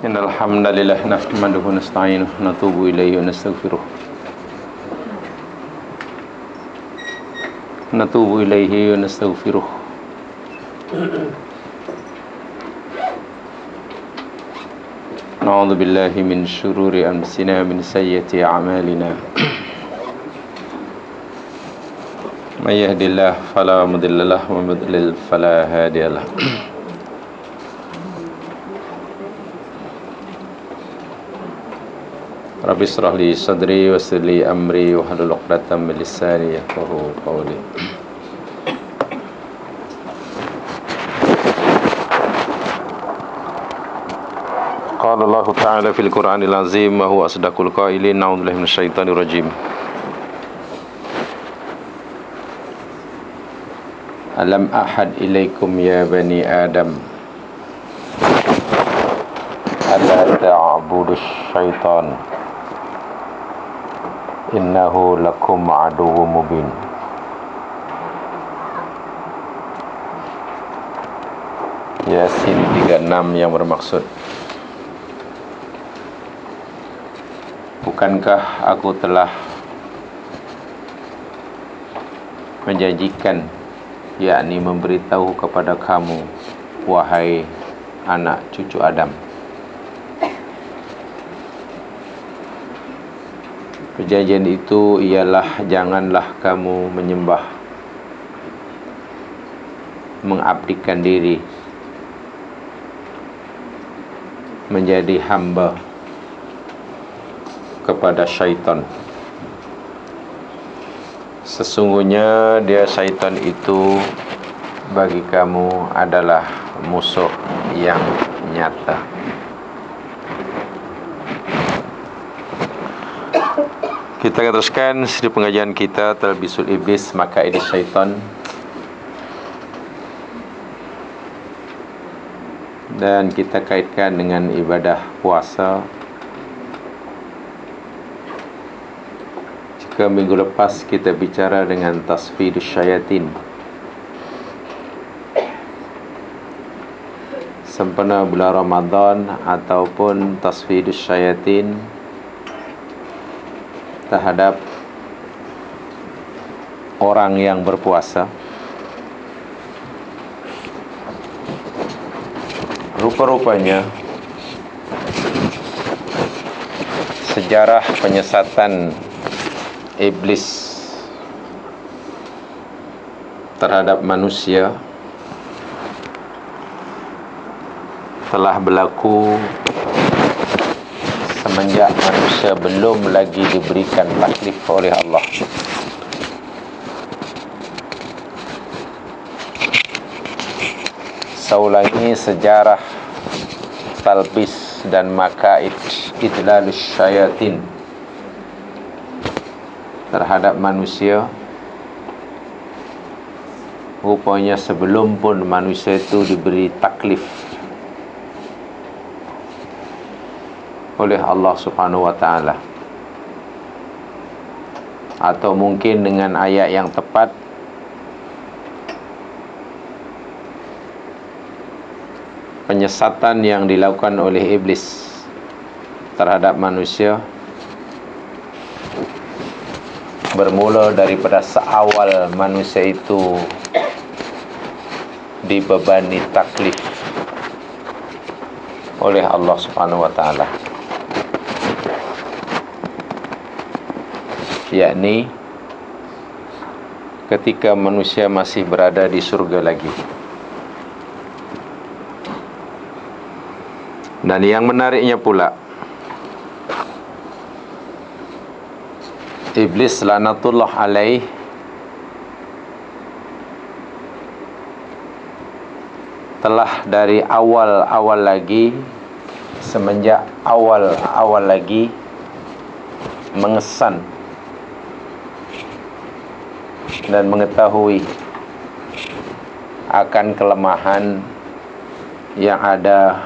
Innal hamdalillah nahmaduhu wa nasta'inuhu wa natubu ilayhi wa nastaghfiruh. Natubu ilayhi wa nastaghfiruh. Na'udzu billahi min syururi anfusina min sayyiati a'malina. May yahdihillahu fala mudilla lahu wa may yudlil fala hadiya lahu. Rabbi israh li sadri wa yassir li amri wa hlul 'uqdatam min lisani yafqahu qawli. Qala Allah Ta'ala fil Qur'anil Azim wa huwa asdaqul qailin. A'udzu billahi minasyaitonir rajim. Alam ahad ilaikum ya bani Adam alla ta'budu syaitan innahu lakum aduwwum mubin. Yasin 36 yang bermaksud, bukankah aku telah menjanjikan, yakni memberitahu kepada kamu, wahai anak cucu Adam. Perjanjian itu ialah janganlah kamu menyembah, mengabdikan diri menjadi hamba kepada syaitan. Sesungguhnya dia syaitan itu bagi kamu adalah musuh yang nyata. Kita akan teruskan siri pengajian kita Talbisul Iblis Makaid Syaitan. Dan kita kaitkan dengan ibadah puasa. Jika minggu lepas kita bicara dengan tasfidus syayatin, sempena bulan Ramadan ataupun tasfidus syayatin terhadap orang yang berpuasa, rupa-rupanya sejarah penyesatan iblis terhadap manusia telah berlaku semenjak manusia belum lagi diberikan taklif oleh Allah. Saya ulangi, sejarah talbis dan makaid idlalus syayatin terhadap manusia, rupanya sebelum pun manusia itu diberi taklif oleh Allah Subhanahu wa ta'ala, atau mungkin dengan ayat yang tepat, penyesatan yang dilakukan oleh iblis terhadap manusia bermula daripada seawal manusia itu dibebani taklif oleh Allah Subhanahu wa ta'ala, yakni ketika manusia masih berada di surga lagi. Dan yang menariknya pula, iblis laknatullah alaih telah dari awal lagi, semenjak awal lagi mengesan dan mengetahui akan kelemahan yang ada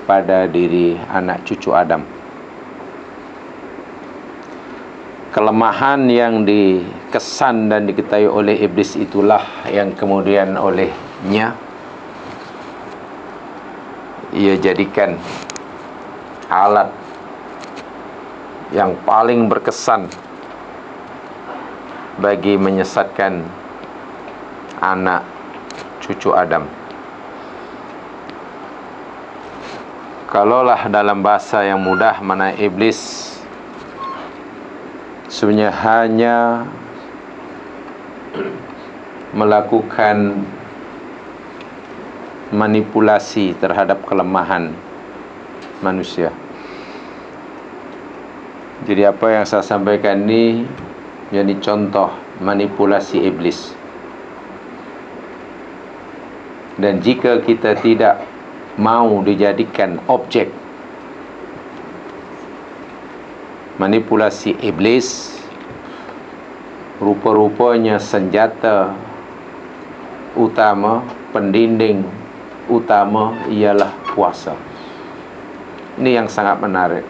pada diri anak cucu Adam. Kelemahan yang dikesan dan diketahui oleh iblis itulah yang kemudian olehnya ia jadikan alat yang paling berkesan bagi menyesatkan anak cucu Adam. Kalaulah dalam bahasa yang mudah, mana iblis sebenarnya hanya melakukan manipulasi terhadap kelemahan manusia. Jadi apa yang saya sampaikan ini jadi contoh manipulasi iblis. Dan jika kita tidak mau dijadikan objek manipulasi iblis, rupa-rupanya senjata utama, pendinding utama ialah puasa. Ini yang sangat menarik.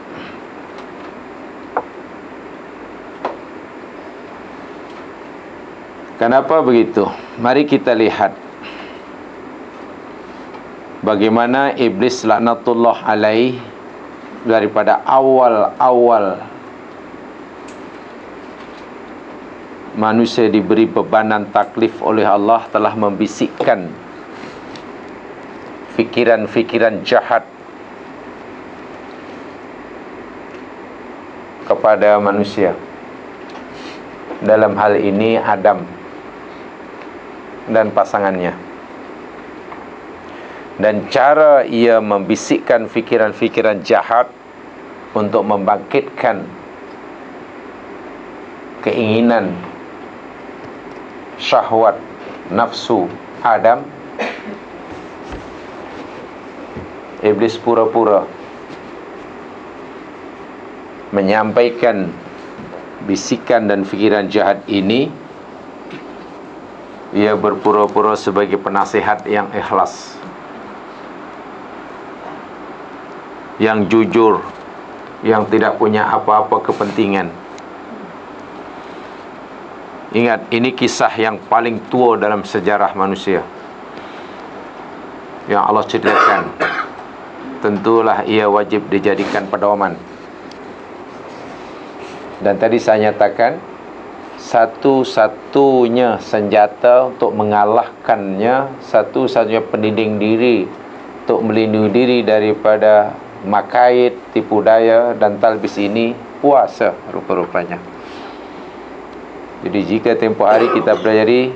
Kenapa begitu? Mari kita lihat bagaimana iblis laknatullah alaih daripada awal-awal manusia diberi bebanan taklif oleh Allah telah membisikkan fikiran-fikiran jahat kepada manusia. Dalam hal ini Adam dan pasangannya. Dan cara ia membisikkan fikiran-fikiran jahat untuk membangkitkan keinginan syahwat nafsu Adam, iblis pura-pura menyampaikan bisikan dan fikiran jahat ini. Ia berpura-pura sebagai penasihat yang ikhlas, yang jujur, yang tidak punya apa-apa kepentingan. Ingat, ini kisah yang paling tua dalam sejarah manusia yang Allah ceritakan. Tentulah ia wajib dijadikan pedoman. Dan tadi saya nyatakan, satu-satunya senjata untuk mengalahkannya, satu-satunya pendinding diri untuk melindungi diri daripada makaid, tipu daya dan talbis ini, puasa rupa-rupanya. Jadi jika tempoh hari kita pelajari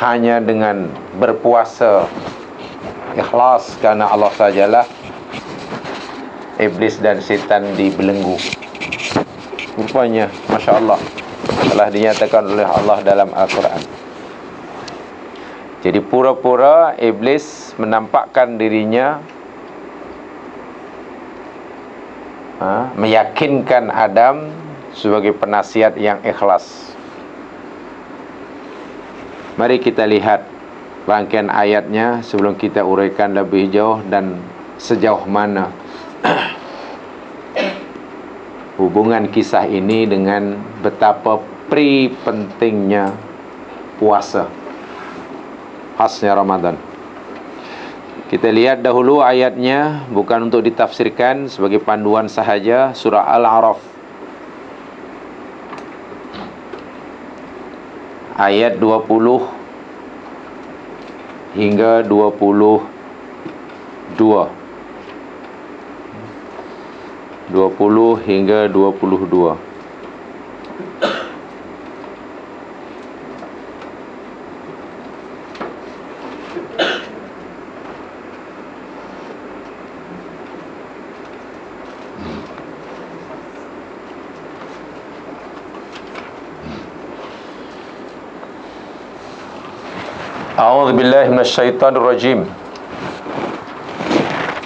hanya dengan berpuasa ikhlas karena Allah sajalah, iblis dan setan dibelenggu. Rupanya, Masya Allah, telah dinyatakan oleh Allah dalam Al-Quran. Jadi pura-pura iblis menampakkan dirinya, meyakinkan Adam sebagai penasihat yang ikhlas. Mari kita lihat rangkaian ayatnya sebelum kita uraikan lebih jauh dan sejauh mana hubungan kisah ini dengan betapa pentingnya puasa khasnya Ramadan. Kita lihat dahulu ayatnya, bukan untuk ditafsirkan, sebagai panduan sahaja. Surah Al-A'raf ayat 20 hingga 22. 20 hingga 22. A'udzu billahi minasyaitonir rajim.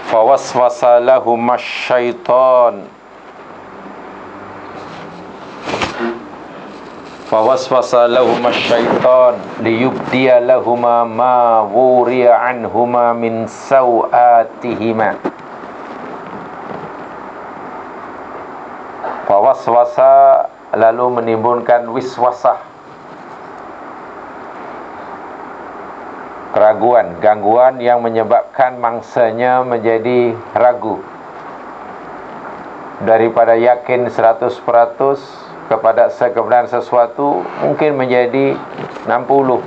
Fawaswasa lahumas syaitan liyubdiya lahuma ma wuriya anhuma min sawatihima. Fawaswasa lalu menimbulkan wiswasah, keraguan, gangguan yang menyebabkan mangsanya menjadi ragu, daripada yakin 100% kepada kebenaran sesuatu, mungkin menjadi 60,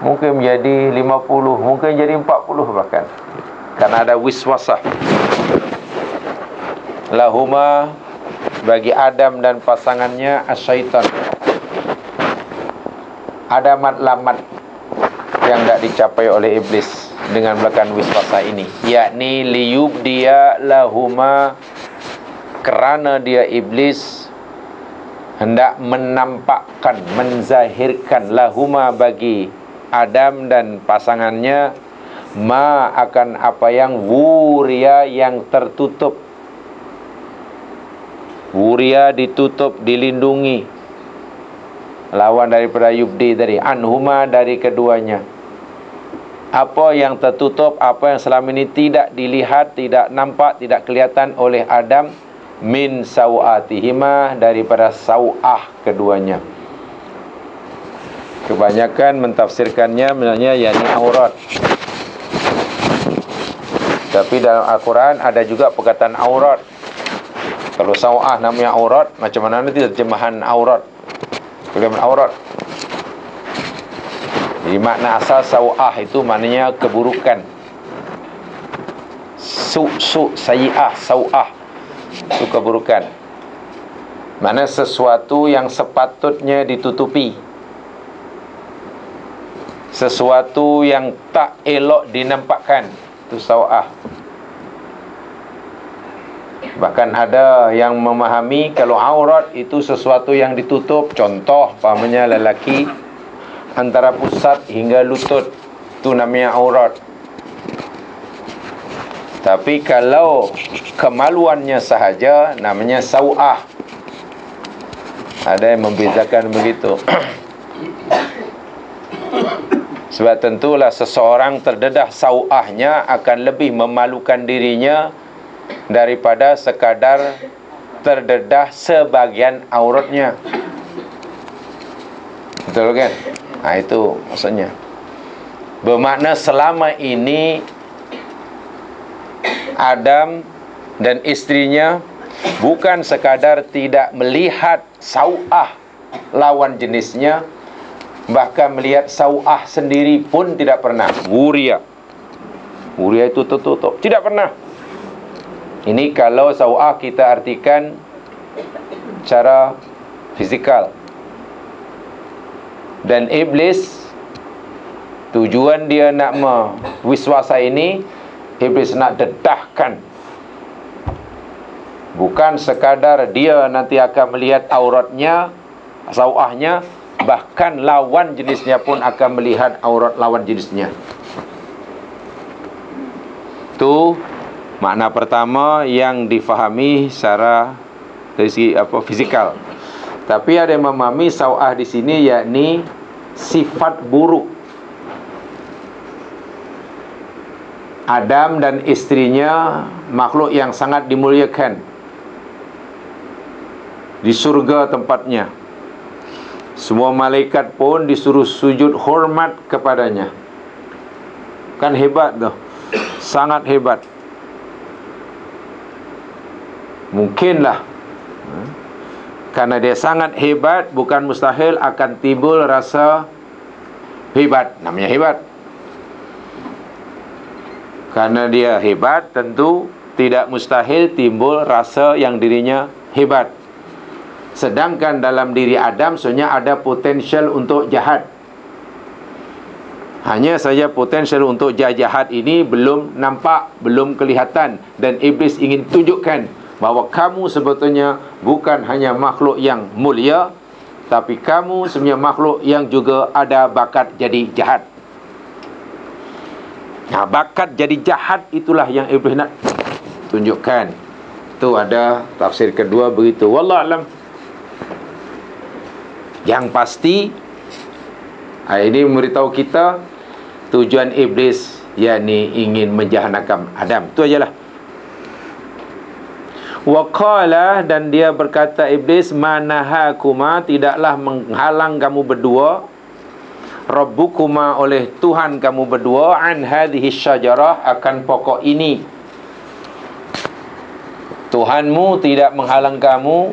mungkin menjadi 50, mungkin jadi 40 bahkan, karena ada wiswasah. Lahuma, bagi Adam dan pasangannya, asyaitan, ada matlamat yang tidak dicapai oleh iblis dengan melakukan wiswasah ini, yakni liyubdiya lahuma, kerana dia iblis hendak menampakkan, menzahirkan, lahuma, bagi Adam dan pasangannya, ma, akan apa yang wuria, yang tertutup. Wuria, ditutup, dilindungi. Lawan daripada yubdi tadi, anhuma, dari keduanya. Apa yang tertutup, apa yang selama ini tidak dilihat, tidak nampak, tidak kelihatan oleh Adam, min sawatihima, daripada sawah keduanya. Kebanyakan mentafsirkannya sebenarnya yakni aurat. Tapi dalam Al-Quran ada juga perkataan aurat. Kalau sawah namanya aurat, macam mana nanti terjemahan aurat? Bagaimana aurat? Jadi makna asal sawah itu maknanya keburukan. Sayi'ah, sawah itu keburukan. Mana sesuatu yang sepatutnya ditutupi, sesuatu yang tak elok dinampakkan, itu sawah. Bahkan ada yang memahami kalau aurat itu sesuatu yang ditutup. Contoh, pahamnya lelaki antara pusat hingga lutut, itu namanya aurat. Tapi kalau kemaluannya sahaja, namanya sawah. Ada yang membezakan begitu. Sebab tentulah seseorang terdedah sawahnya akan lebih memalukan dirinya daripada sekadar terdedah sebagian auratnya. Betul kan? Nah, itu maksudnya. Bermakna selama ini Adam dan istrinya bukan sekadar tidak melihat sawah lawan jenisnya, bahkan melihat sawah sendiri pun tidak pernah. Wuria itu tertutup, tidak pernah. Ini kalau sawah kita artikan cara fizikal. Dan iblis, tujuan dia nak wiswasa ini, iblis nak dedahkan. Bukan sekadar dia nanti akan melihat auratnya, sawahnya, bahkan lawan jenisnya pun akan melihat aurat lawan jenisnya. Itu makna pertama yang difahami secara dari segi fizikal. Tapi ada yang memahami sawah di sini yakni sifat buruk. Adam dan istrinya makhluk yang sangat dimuliakan di surga tempatnya. Semua malaikat pun disuruh sujud hormat kepadanya. Kan hebat tu, sangat hebat. Mungkinlah karena dia sangat hebat, bukan mustahil akan timbul rasa hebat. Namanya hebat. Karena dia hebat, tentu tidak mustahil timbul rasa yang dirinya hebat. Sedangkan dalam diri Adam sebenarnya ada potensial untuk jahat. Hanya saja potensial untuk jahat ini belum nampak, belum kelihatan. Dan iblis ingin tunjukkan bahawa kamu sebetulnya bukan hanya makhluk yang mulia, tapi kamu sebenarnya makhluk yang juga ada bakat jadi jahat. Nah, bakat jadi jahat itulah yang iblis nak tunjukkan. Itu ada tafsir kedua begitu. Wallahu alam. Yang pasti ini memberitahu kita tujuan iblis yakni ingin menjahannamkan Adam. Itu ajalah. Wa qala, dan dia berkata iblis, manahakuma, tidaklah menghalang kamu berdua, rabbukuma, oleh Tuhan kamu berdua, an hadhihi syajarah, akan pokok ini. Tuhanmu tidak menghalang kamu,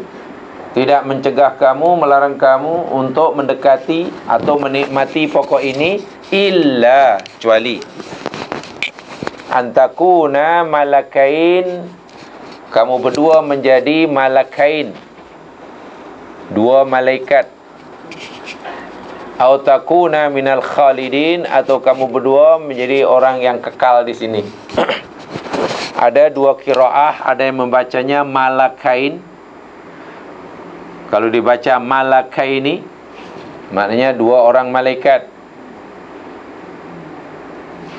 tidak mencegah kamu, melarang kamu untuk mendekati atau menikmati pokok ini, illa, kecuali antakuna malakain, kamu berdua menjadi malakain, dua malaikat, atau takuna minal khalidin, atau kamu berdua menjadi orang yang kekal di sini. Ada dua qiraah, ada yang membacanya malakain. Kalau dibaca malakaini, maknanya dua orang malaikat.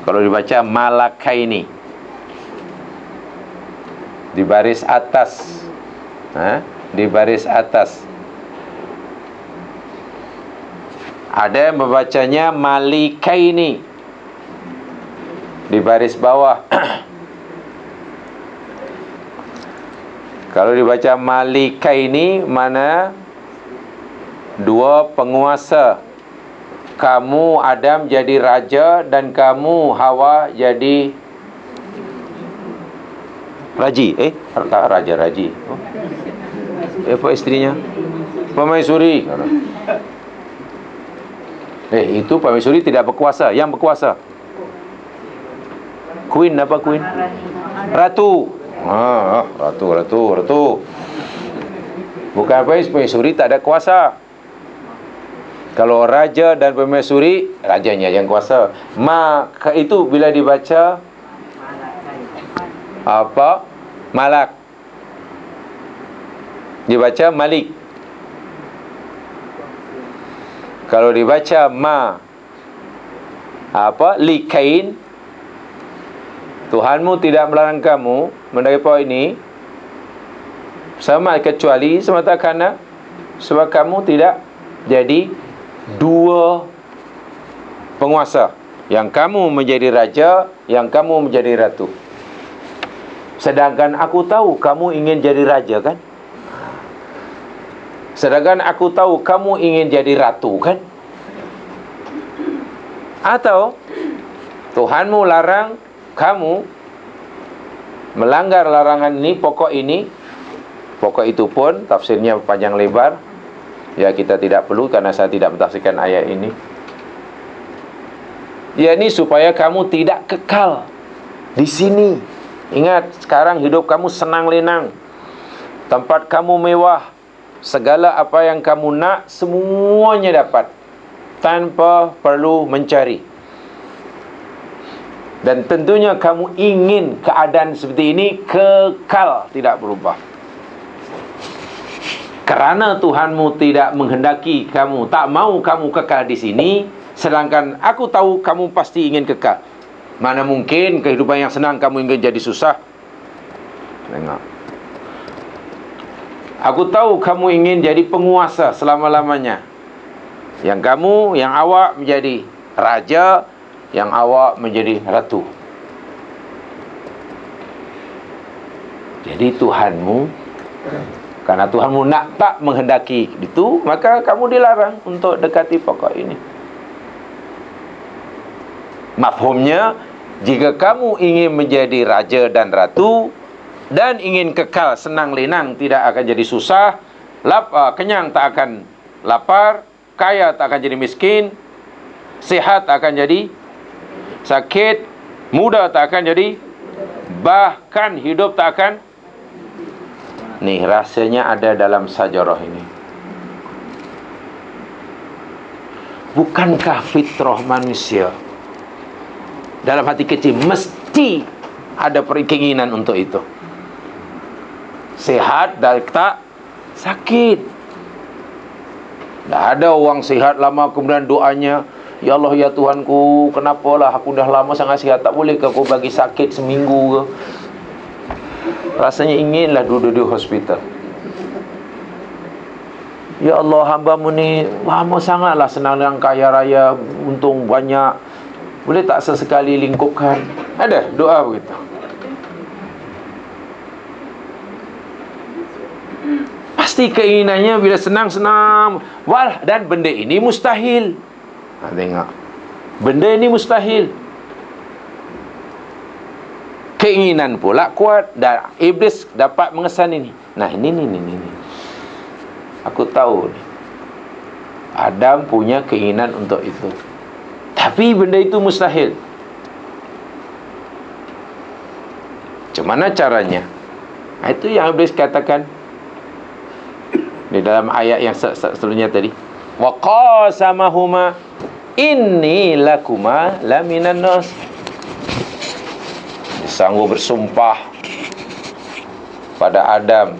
Kalau dibaca malakaini, di baris atas, di baris atas. Ada yang membacanya malikaini, di baris bawah. Kalau dibaca malikaini, mana dua penguasa. Kamu Adam jadi raja dan kamu Hawa jadi raji. Raja raji. Apa istrinya? Permaisuri. Itu permaisuri tidak berkuasa. Yang berkuasa Queen, apa Queen? Ratu. Ratu. Bukan permaisuri tak ada kuasa. Kalau raja dan permaisuri, rajanya yang kuasa. Maka itu bila dibaca apa? Malak. Dibaca malik. Kalau dibaca likain, Tuhanmu tidak melarang kamu mendaki pohon ini, sama kecuali semata kerana sebab kamu tidak jadi dua penguasa, yang kamu menjadi raja, yang kamu menjadi ratu. Sedangkan aku tahu kamu ingin jadi raja, kan? Sedangkan aku tahu kamu ingin jadi ratu, kan? Atau Tuhanmu larang kamu melanggar larangan ini, pokok ini. Pokok itu pun tafsirnya panjang lebar. Ya, kita tidak perlu karena saya tidak mentafsirkan ayat ini. Ya, ini supaya kamu tidak kekal di sini. Ingat, sekarang hidup kamu senang lenang, tempat kamu mewah, segala apa yang kamu nak semuanya dapat tanpa perlu mencari. Dan tentunya kamu ingin keadaan seperti ini kekal, tidak berubah. Kerana Tuhanmu tidak menghendaki kamu, tak mau kamu kekal di sini, sedangkan aku tahu kamu pasti ingin kekal. Mana mungkin kehidupan yang senang kamu ingin jadi susah? Tengok. Aku tahu kamu ingin jadi penguasa selama-lamanya. Yang awak menjadi raja, yang awak menjadi ratu. Jadi Tuhanmu, karena Tuhanmu tak menghendaki itu, maka kamu dilarang untuk dekati pokok ini. Mafhumnya, jika kamu ingin menjadi raja dan ratu dan ingin kekal senang lenang, tidak akan jadi susah, kenyang tak akan lapar, kaya tak akan jadi miskin, sehat tak akan jadi sakit, muda tak akan jadi, bahkan hidup tak akan. Nih, rahsianya ada dalam sajarah ini. Bukankah fitrah manusia dalam hati kecil mesti ada keinginan untuk itu? Sehat dan tak sakit. Tak ada orang sehat lama kemudian doanya, ya Allah ya Tuhanku, kenapalah aku dah lama sangat sehat, tak boleh ke aku bagi sakit seminggu ke? Rasanya inginlah duduk di hospital. Ya Allah, hamba-Mu ni lama sangatlah senang dengan kaya raya, untung banyak, boleh tak sesekali lingkupkan? Ada doa begitu. Pasti keinginannya bila senang-senang. Dan benda ini mustahil. Tengok, benda ini mustahil. Keinginan pula kuat, dan iblis dapat mengesan ini. Nah, ini. Aku tahu nih, Adam punya keinginan untuk itu, tapi benda itu mustahil. Macam mana caranya? Itu yang iblis katakan di dalam ayat yang sebelumnya tadi. Wa qasamahuma inni lakuma laminan nas. Sanggup bersumpah pada Adam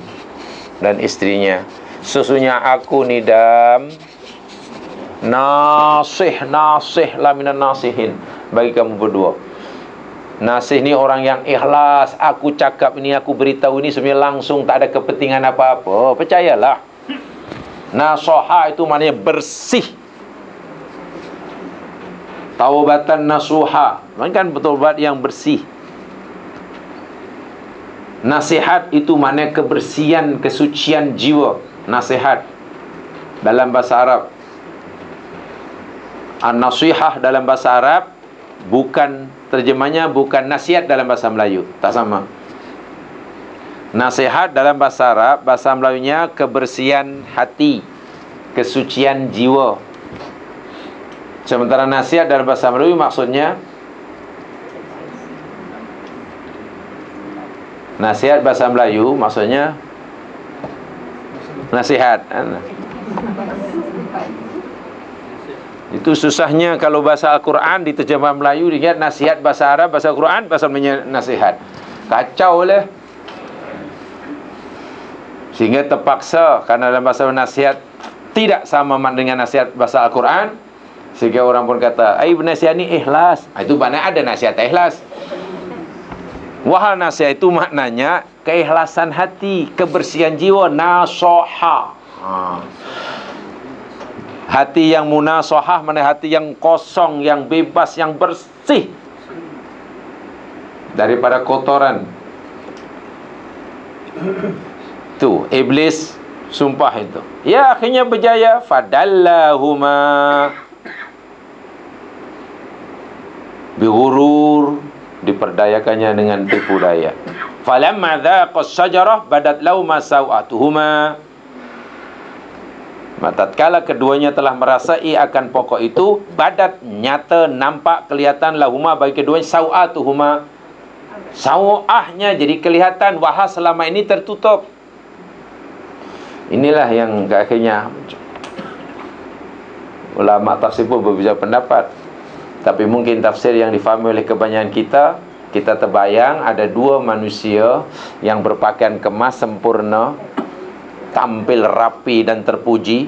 dan istrinya, sesungguhnya aku ni Adam nasih laminan nasihin bagi kamu berdua. Nasih ni orang yang ikhlas. Aku cakap ini, aku beritahu ini sebenarnya langsung, tak ada kepentingan apa-apa. Percayalah. Nasoha itu maknanya bersih. Taubatan nasuha, kan bertobat yang bersih. Nasihat itu maknanya kebersihan, kesucian jiwa. Nasihat dalam bahasa Arab. An-nasihah dalam bahasa Arab bukan, terjemahnya bukan nasihat dalam bahasa Melayu, tak sama. Nasihat dalam bahasa Arab, bahasa Melayunya kebersihan hati, kesucian jiwa. Sementara nasihat dalam bahasa Melayu maksudnya, nasihat bahasa Melayu maksudnya nasihat. Itu susahnya kalau bahasa Al-Quran diterjemah Melayu, dia nasihat bahasa Arab, bahasa Quran bahasa Melayu nasihat. Kacau lah. Sehingga terpaksa, karena dalam bahasa nasihat tidak sama dengan nasihat bahasa Al-Quran, sehingga orang pun kata, nasihat ni ikhlas. Itu maknanya ada nasihat ikhlas. Wahal nasihat itu maknanya keikhlasan hati, kebersihan jiwa, nasoha. Hati yang munasohah, mana hati yang kosong, yang bebas, yang bersih daripada kotoran. Tu iblis sumpah itu. Ya, akhirnya berjaya. Fadallahuma bihurur, diperdayakannya dengan tipu daya. Falamma dhaqas syajarah badat lauma sawatuhuma. Tatkala keduanya telah merasai akan pokok itu, badat, nyata, nampak, kelihatan lahuma bagi keduanya sawatuhuma, sawahnya jadi kelihatan, wahal selama ini tertutup. Inilah yang akhirnya ulama tafsir pun berbeza pendapat. Tapi mungkin tafsir yang difahami oleh kebanyakan kita terbayang ada dua manusia yang berpakaian kemas sempurna, tampil rapi dan terpuji.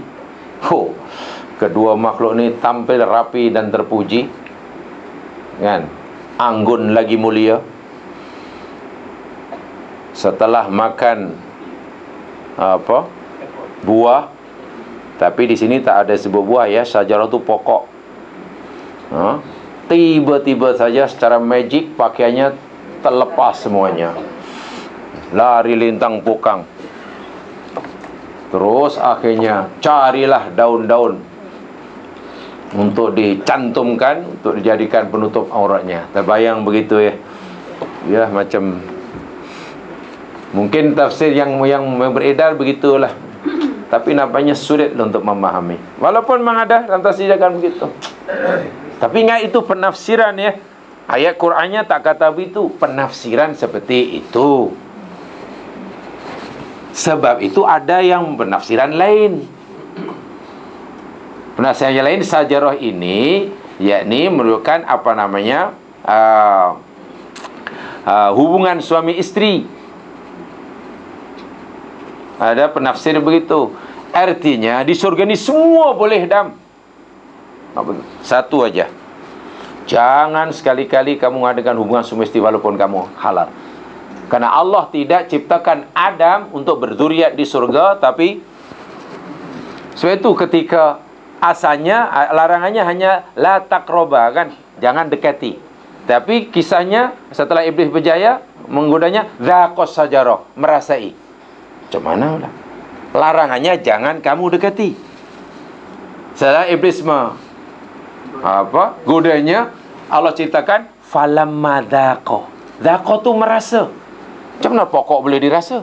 Kedua makhluk ni tampil rapi dan terpuji, kan? Anggun lagi mulia. Setelah makan buah, tapi di sini tak ada sebut buah ya, syajarah tu pokok. Tiba-tiba saja secara magic pakaiannya terlepas semuanya, lari lintang pukang. Terus akhirnya carilah daun-daun untuk dicantumkan, untuk dijadikan penutup auratnya. Terbayang begitu ya. Ya, macam mungkin tafsir yang beredar begitulah. Tapi nampaknya sulit untuk memahami. Walaupun memang ada dalam tafsir jangan begitu. Tapi ingat itu penafsiran ya. Ayat Qur'annya tak kata begitu, penafsiran seperti itu. Sebab itu ada yang penafsiran lain. Penafsiran yang lain, sajarah ini yakni merupakan hubungan suami istri. Ada penafsir begitu. Artinya di surga ni semua boleh dam. Satu aja, jangan sekali-kali kamu mengadakan hubungan suami istri walaupun kamu halal. Karena Allah tidak ciptakan Adam untuk berzuriat di surga. Tapi sebab itu ketika asalnya larangannya hanya la taqroba, kan, jangan dekati. Tapi kisahnya setelah iblis berjaya menggodanya, dzaqas sajarah, merasai. Macam mana pula? Larangannya jangan kamu dekati. Setelah iblis godanya, Allah ceritakan falamma dzaqah. Dhaqa tu merasa. Macam mana pokok boleh dirasa?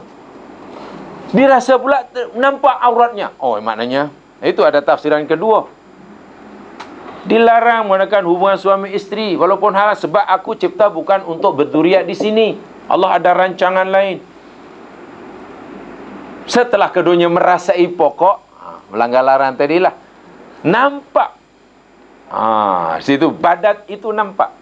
Dirasa pula nampak auratnya. Oh, maknanya itu ada tafsiran kedua. Dilarang mengadakan hubungan suami isteri, walaupun hal sebab aku cipta bukan untuk berduriat di sini. Allah ada rancangan lain. Setelah keduanya merasai pokok, melanggar larangan tadilah, nampak. Situ badat itu nampak.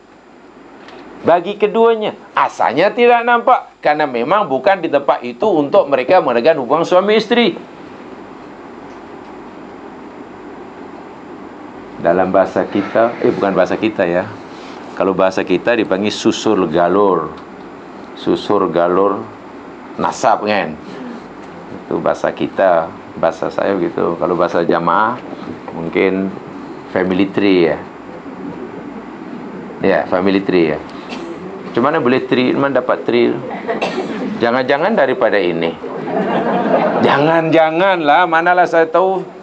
Bagi keduanya, asalnya tidak nampak, karena memang bukan di tempat itu untuk mereka mengadakan hubungan suami isteri. Dalam bahasa kita, bukan bahasa kita ya. Kalau bahasa kita dipanggil susur galur. Susur galur nasab kan. Itu bahasa kita. Bahasa saya begitu. Kalau bahasa jamaah mungkin family tree ya. Ya, family tree ya. Macam mana boleh tree? Mana dapat tree? Jangan-jangan daripada ini. Jangan-jangan lah. Manalah saya tahu.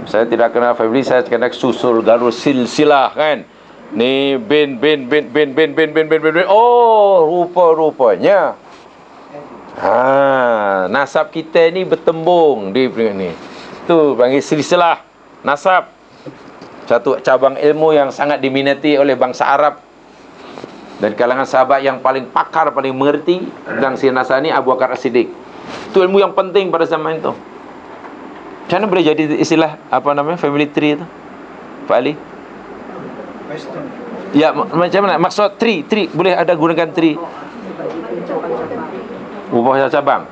Saya tidak kenal family, saya kenal susul galur silsilah kan. Ni bin. Oh, rupa-rupanya nasab kita ni bertembung di peringkat ni. Tu panggil silsilah nasab. Satu cabang ilmu yang sangat diminati oleh bangsa Arab. Dan kalangan sahabat yang paling pakar, paling mengerti tentang silsilah ni Abu Bakar As-Siddiq. Itu ilmu yang penting pada zaman itu. Macam mana boleh jadi istilah family tree itu, Pak Ali? Ya, macam mana? Maksud tree boleh ada gunakan tree. Ubah cabang.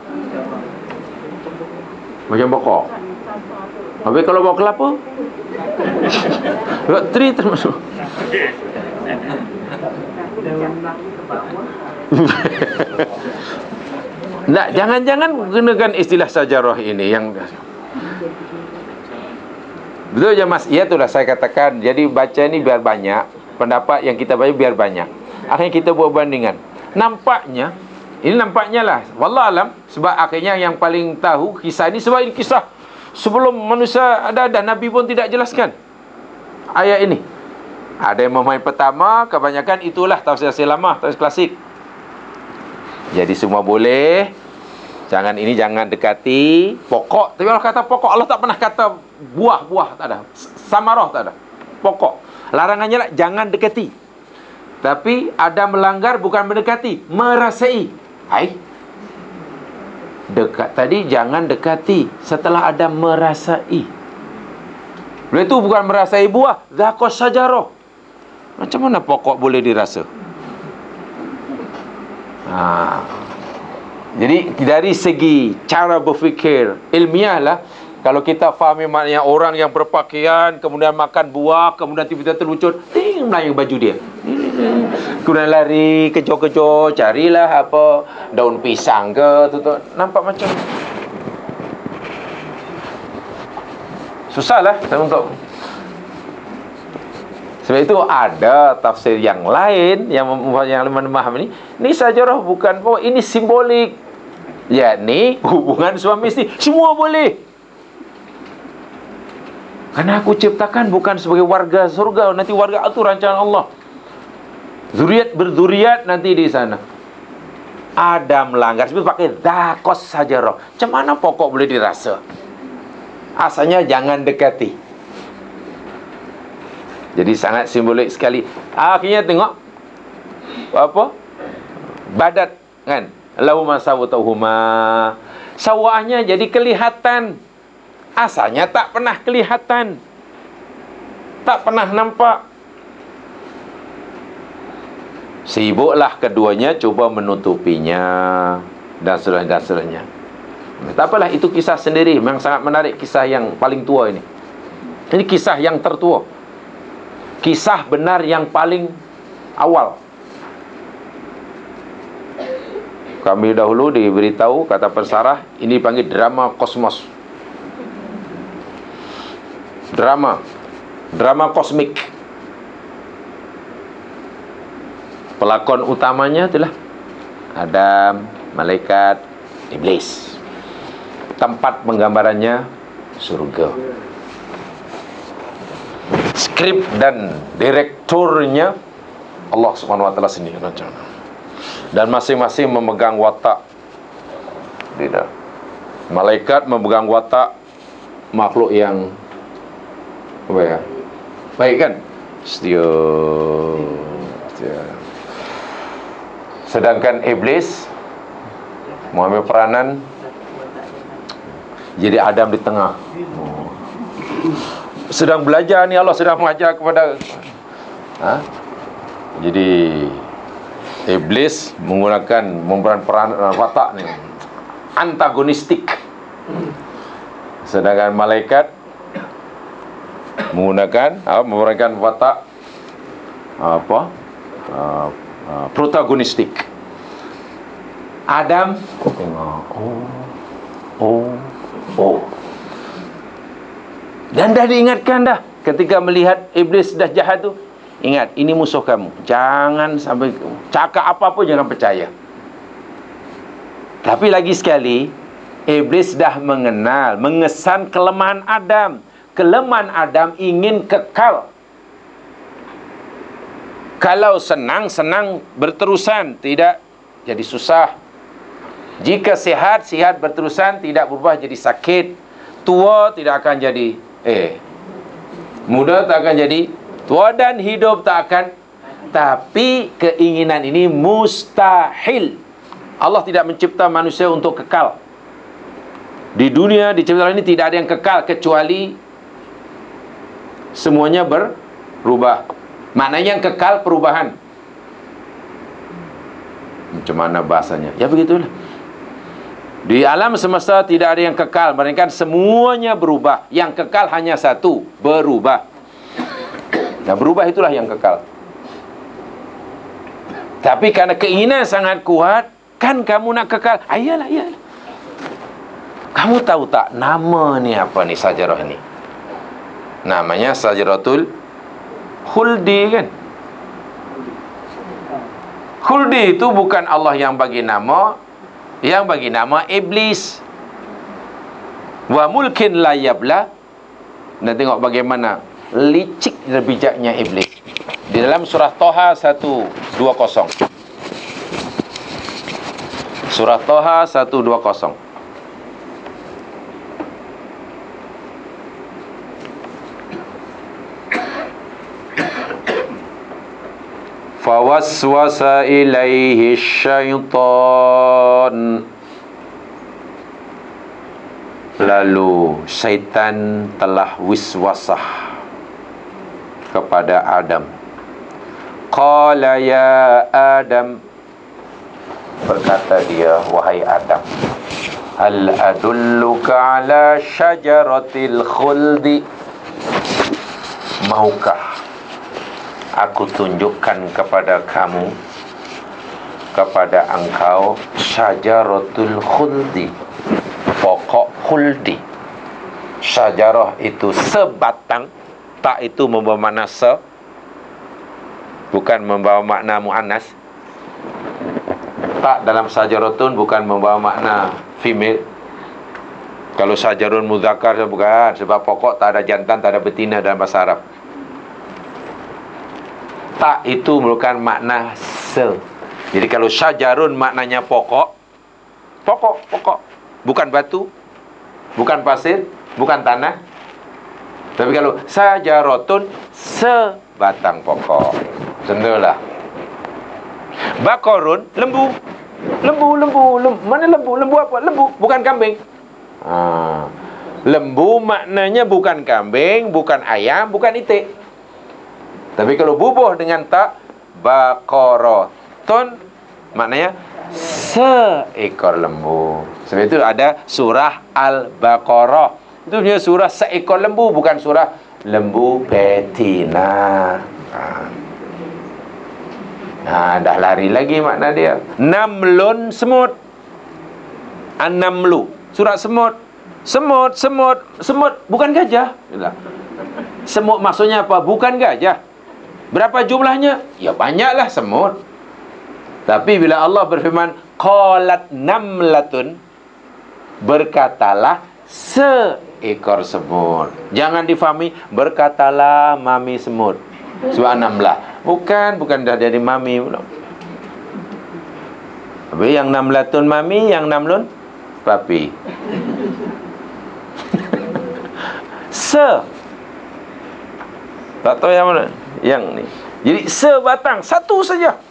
Macam pokok. Habis kalau bawa kelapa? Tree termasuk. Nah, jangan-jangan gunakan istilah sajarah ini yang betul je Mas. Ya, itulah saya katakan. Jadi baca ni biar banyak, pendapat yang kita baca biar banyak. Akhirnya kita buat bandingan. Nampaknya, ini nampaknya lah, wallah alam, sebab akhirnya yang paling tahu kisah ini, sebab ini kisah sebelum manusia ada, Nabi pun tidak jelaskan ayat ini. Ada yang memahami pertama, kebanyakan itulah tafsir lama, tafsir klasik. Jadi semua boleh. Jangan dekati pokok. Tapi Allah kata pokok, Allah tak pernah kata buah tak ada. Samarah tak ada. Pokok. Larangannya lah jangan dekati. Tapi ada melanggar bukan mendekati, merasai. Dekat tadi jangan dekati, setelah ada merasai. Bila itu bukan merasai buah, dhaqas sajarah. Macam mana pokok boleh dirasa? Jadi dari segi cara berfikir ilmiah lah, kalau kita fahami maknanya orang yang berpakaian kemudian makan buah, kemudian tiba-tiba terlucut, melayang baju dia, kemudian lari kejar-kejar, carilah apa daun pisang ke, tutup, nampak macam susahlah untuk. Sebab itu ada tafsir yang lain yang memahami ini sajarah bukan ini simbolik, yakni hubungan suami isteri semua boleh. Karena aku ciptakan bukan sebagai warga surga, nanti warga itu rancangan Allah. Zuriat berzuriat nanti di sana. Ada melanggar sebab pakai dhaqas sajarah. Macam mana pokok boleh dirasa? Asalnya jangan dekati. Jadi sangat simbolik sekali. Akhirnya tengok apa? Badat kan. Lahuma sawatuhuma. Sawahnya jadi kelihatan. Asalnya tak pernah kelihatan. Tak pernah nampak. Sibuklah keduanya cuba menutupinya dan seterusnya. Tak apalah, itu kisah sendiri. Memang sangat menarik, kisah yang paling tua ini. Ini kisah yang tertua. Kisah benar yang paling awal. Kami dahulu diberitahu, kata pensarah, ini dipanggil drama kosmos. Drama kosmik. Pelakon utamanya itulah Adam, malaikat, iblis. Tempat penggambarannya surga. Skrip dan direkturnya Allah Subhanahu wa taala sendiri. Dan masing-masing memegang watak. Tidak. Malaikat memegang watak makhluk yang apa ya? Baik kan? Setia. Sedangkan iblis mengambil peranan jadi Adam di tengah. Sedang belajar ni, Allah sedang mengajar kepada Jadi iblis memberikan peran watak ni antagonistik. Sedangkan malaikat memberikan watak protagonistik. Adam tengok, dan dah diingatkan dah ketika melihat iblis dah jahat tu, ingat, ini musuh kamu, jangan sampai cakap apa pun jangan percaya. Tapi lagi sekali, iblis dah mengesan kelemahan Adam. Kelemahan Adam ingin kekal. Kalau senang-senang berterusan, tidak, jadi susah. Jika sihat berterusan, tidak berubah jadi sakit. Tua tidak akan jadi muda tak akan jadi tua, dan hidup tak akan. Tapi keinginan ini mustahil. Allah tidak mencipta manusia untuk kekal. Di dunia, di ciptaan ini tidak ada yang kekal, kecuali semuanya berubah. Maknanya yang kekal perubahan. Macam mana bahasanya? Ya begitulah. Di alam semesta tidak ada yang kekal, melainkan semuanya berubah. Yang kekal hanya satu, berubah. Nah, berubah itulah yang kekal. Tapi karena keinginan sangat kuat, kan kamu nak kekal. Iyalah. Kamu tahu tak nama ni apa ni, sajarah ni? Namanya Sajaratul Khuldi kan? Khuldi itu bukan Allah yang bagi nama. Yang bagi nama iblis. Wa mulkin la yabla. Dan tengok bagaimana licik dan bijaknya iblis. Di dalam surah Toha 120. Surah Toha 120. Fawaswasa ilaihi syaitan. Lalu syaitan telah wiswasah kepada Adam. Qala ya Adam, berkata dia, wahai Adam, hal adulluka ala syajaratil khuldi, maukah aku tunjukkan kepada kamu, kepada engkau, syajaratul khuldi, pokok khuldi. Syajarah itu sebatang, tak itu membawa makna bukan membawa makna muannas. Tak dalam syajaratun bukan membawa makna female. Kalau syajarun muzakkar bukan, sebab pokok tak ada jantan, tak ada betina dalam bahasa Arab. Tak itu merupakan makna Jadi kalau syajarun maknanya pokok. Bukan batu, bukan pasir, bukan tanah. Tapi kalau syajaratun, sebatang pokok. Contohlah. Bakorun, lembu. Mana lembu? Lembu apa? Lembu, bukan kambing. Lembu maknanya bukan kambing, bukan ayam, bukan itik. Tapi kalau bubuh dengan tak, baqaratun, maknanya seekor lembu. Sebab itu ada surah Al-Baqarah. Itu punya surah seekor lembu, bukan surah lembu betina. Dah lari lagi makna dia. Namlun, semut. An-namlu, surah semut. Semut, bukan gajah. Semut maksudnya apa? Bukan gajah. Berapa jumlahnya? Ya banyaklah semut. Tapi bila Allah berfirman qalat namlatun, berkatalah seekor semut. Jangan difahami berkatalah mami semut. Sebab 16. Bukan dah jadi mami pula. Habis yang 16 tahun mami, yang 6 lun papi. Tak tahu yang mana. Yang ni. Jadi sebatang, satu saja.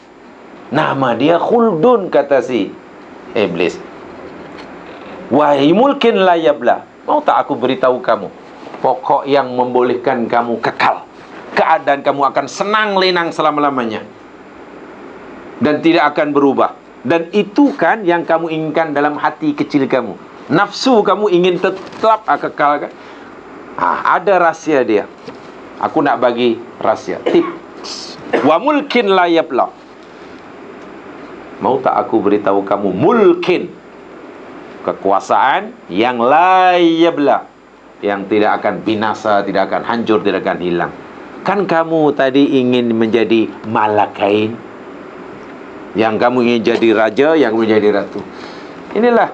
Nama dia Khuldun, kata si Iblis. Wahai mulkin la yabla, mau tak aku beritahu kamu pokok yang membolehkan kamu kekal, keadaan kamu akan senang lenang selama-lamanya dan tidak akan berubah. Dan itu kan yang kamu inginkan dalam hati kecil kamu. Nafsu kamu ingin tetap kekal kan? Ada rahsia dia. Aku nak bagi rahsia, tips. Wa mulkin la yabla. Mau tak aku beritahu kamu mulkin, kekuasaan yang la yabla, yang tidak akan binasa, tidak akan hancur, tidak akan hilang. Kan kamu tadi ingin menjadi malakain, yang kamu ingin jadi raja, yang kamu jadi ratu. Inilah.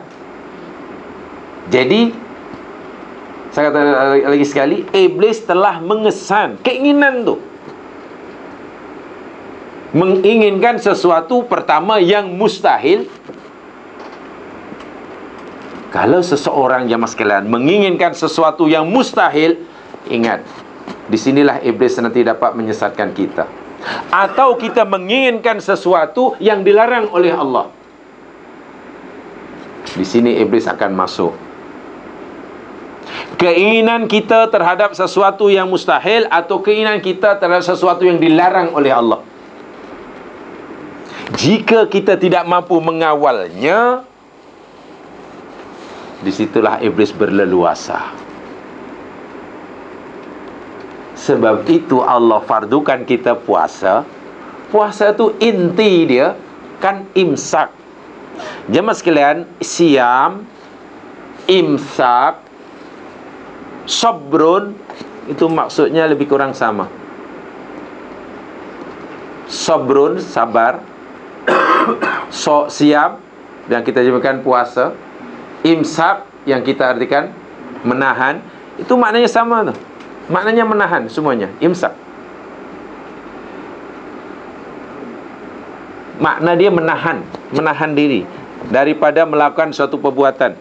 Jadi saya kata lagi sekali, Iblis telah mengesan keinginan tu, menginginkan sesuatu pertama yang mustahil. Kalau seseorang jemaah sekalian menginginkan sesuatu yang mustahil, ingat, disinilah iblis nanti dapat menyesatkan kita. Atau kita menginginkan sesuatu yang dilarang oleh Allah, di sini iblis akan masuk. Keinginan kita terhadap sesuatu yang mustahil atau keinginan kita terhadap sesuatu yang dilarang oleh Allah, jika kita tidak mampu mengawalnya, disitulah iblis berleluasa. Sebab itu Allah fardukan kita puasa. Puasa tu inti dia kan imsak. Jemaah sekalian, siam, imsak, sabrun, itu maksudnya lebih kurang sama. Sabrun, sabar. Siam, yang kita jadikan puasa. Imsak, yang kita artikan menahan, itu maknanya sama tu. Maknanya menahan semuanya, imsak. Makna dia menahan diri daripada melakukan suatu perbuatan.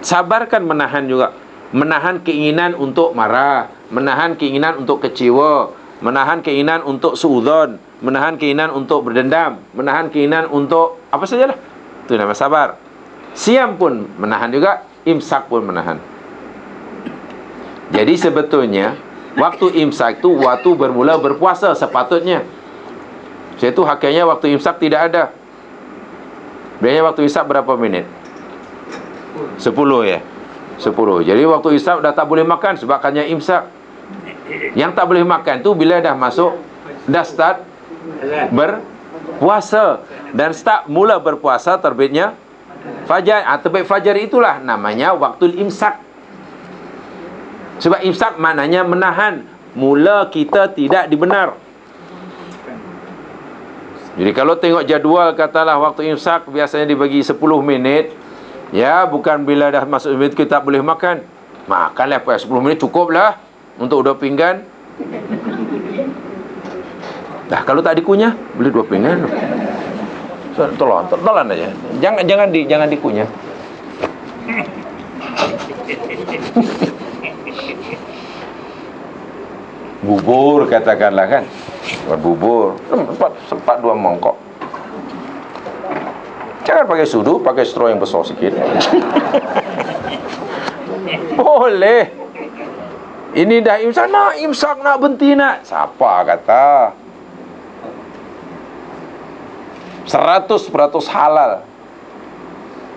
Sabar kan menahan juga. Menahan keinginan untuk marah, menahan keinginan untuk kecewa, menahan keinginan untuk suudzon, menahan keinginan untuk berdendam, menahan keinginan untuk apa sajalah. Itu nama sabar. Siam pun menahan juga, imsak pun menahan. Jadi sebetulnya waktu imsak itu waktu bermula berpuasa sepatutnya. Iaitu hakikatnya waktu imsak tidak ada. Biasanya waktu imsak berapa minit? 10 ya. 10. Jadi waktu imsak dah tak boleh makan sebab hanya imsak. Yang tak boleh makan tu bila dah masuk, dah start berpuasa, dan start mula berpuasa terbitnya fajar. Terbit fajar itulah namanya waktu imsak. Sebab imsak maknanya menahan. Mula kita tidak dibenar. Jadi kalau tengok jadual, katalah waktu imsak biasanya dibagi 10 minit. Ya, bukan bila dah masuk minit kita tak boleh makan. Makanlah 10 minit cukuplah untuk 2 pinggan. Dah kalau tak dikunyah, boleh 2 pinggan. Tolong aja. Jangan dikunyah. Bubur katakanlah kan. Bubur sempat 2 mangkok. Jangan pakai sudu, pakai straw yang besar sikit. Boleh. Ini dah imsak nak berhenti nak. Siapa kata? 100% halal.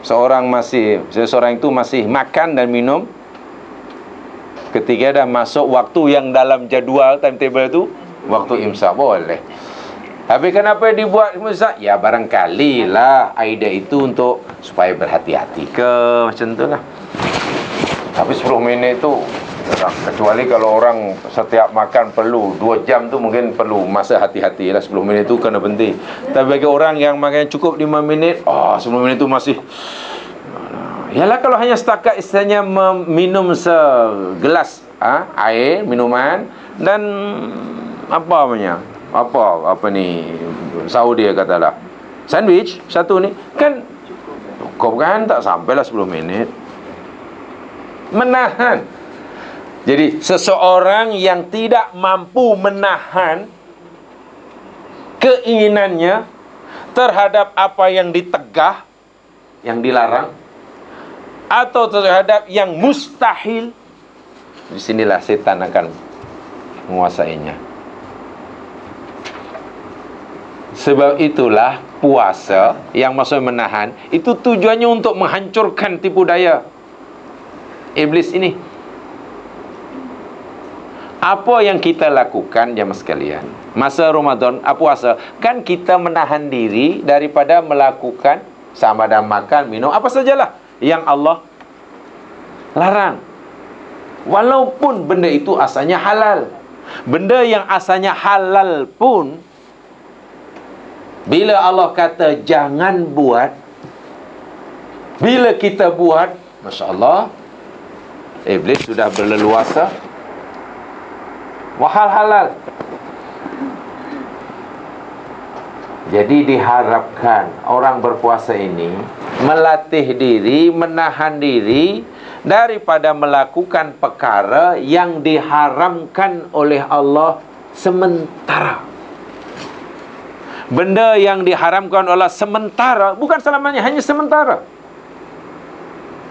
Seseorang itu masih makan dan minum ketika dah masuk waktu yang dalam jadual timetable tu, waktu imsak, boleh. Habis kenapa dibuat imsak? Ya barangkali lah idea itu untuk supaya berhati-hati ke, macam tu lah. Tapi 10 minit tu, kecuali kalau orang setiap makan perlu 2 jam tu, mungkin perlu masa hati-hati lah. 10 minit tu kena berhenti. Tapi bagi orang yang makan cukup 5 minit, 10 minit tu masih, yalah kalau hanya setakat istilahnya meminum segelas air, minuman, dan apa namanya? Apa ni? Saudi katalah. Sandwich satu ni kan cukup kan, tak sampailah 10 minit. Menahan. Jadi seseorang yang tidak mampu menahan keinginannya terhadap apa yang ditegah, yang dilarang, atau terhadap yang mustahil, di sinilah setan akan menguasainya. Sebab itulah puasa yang maksud menahan itu tujuannya untuk menghancurkan tipu daya iblis ini. Apa yang kita lakukan jemaah sekalian masa Ramadan, puasa, kan kita menahan diri daripada melakukan sama ada makan, minum, apa sajalah yang Allah larang. Walaupun benda itu asalnya halal. Benda yang asalnya halal pun, bila Allah kata jangan buat, bila kita buat, Masya Allah, iblis sudah berleluasa. Wahal halal. Jadi diharapkan orang berpuasa ini melatih diri, menahan diri daripada melakukan perkara yang diharamkan oleh Allah sementara. Benda yang diharamkan oleh sementara bukan selamanya, hanya sementara.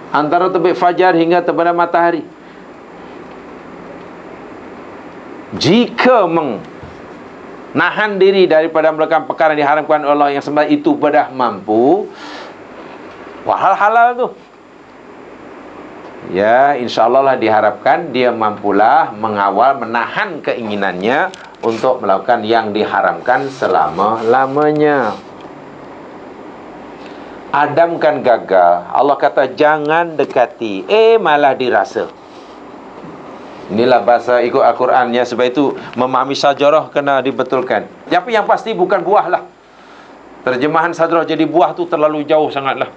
Antara terbit fajar hingga terbenam matahari. Jika menahan diri daripada melakukan perkara yang diharamkan oleh Allah yang sebenarnya itu sudah mampu, wahal halal tu, ya insyaAllah lah diharapkan dia mampulah mengawal, menahan keinginannya untuk melakukan yang diharamkan selama-lamanya. Adam kan gagal. Allah kata jangan dekati, malah dirasa. Inilah bahasa ikut Al-Quran ya. Sebab itu memahami sajarah kena dibetulkan. Tapi yang pasti bukan buah lah. Terjemahan sajarah jadi buah tu terlalu jauh sangatlah.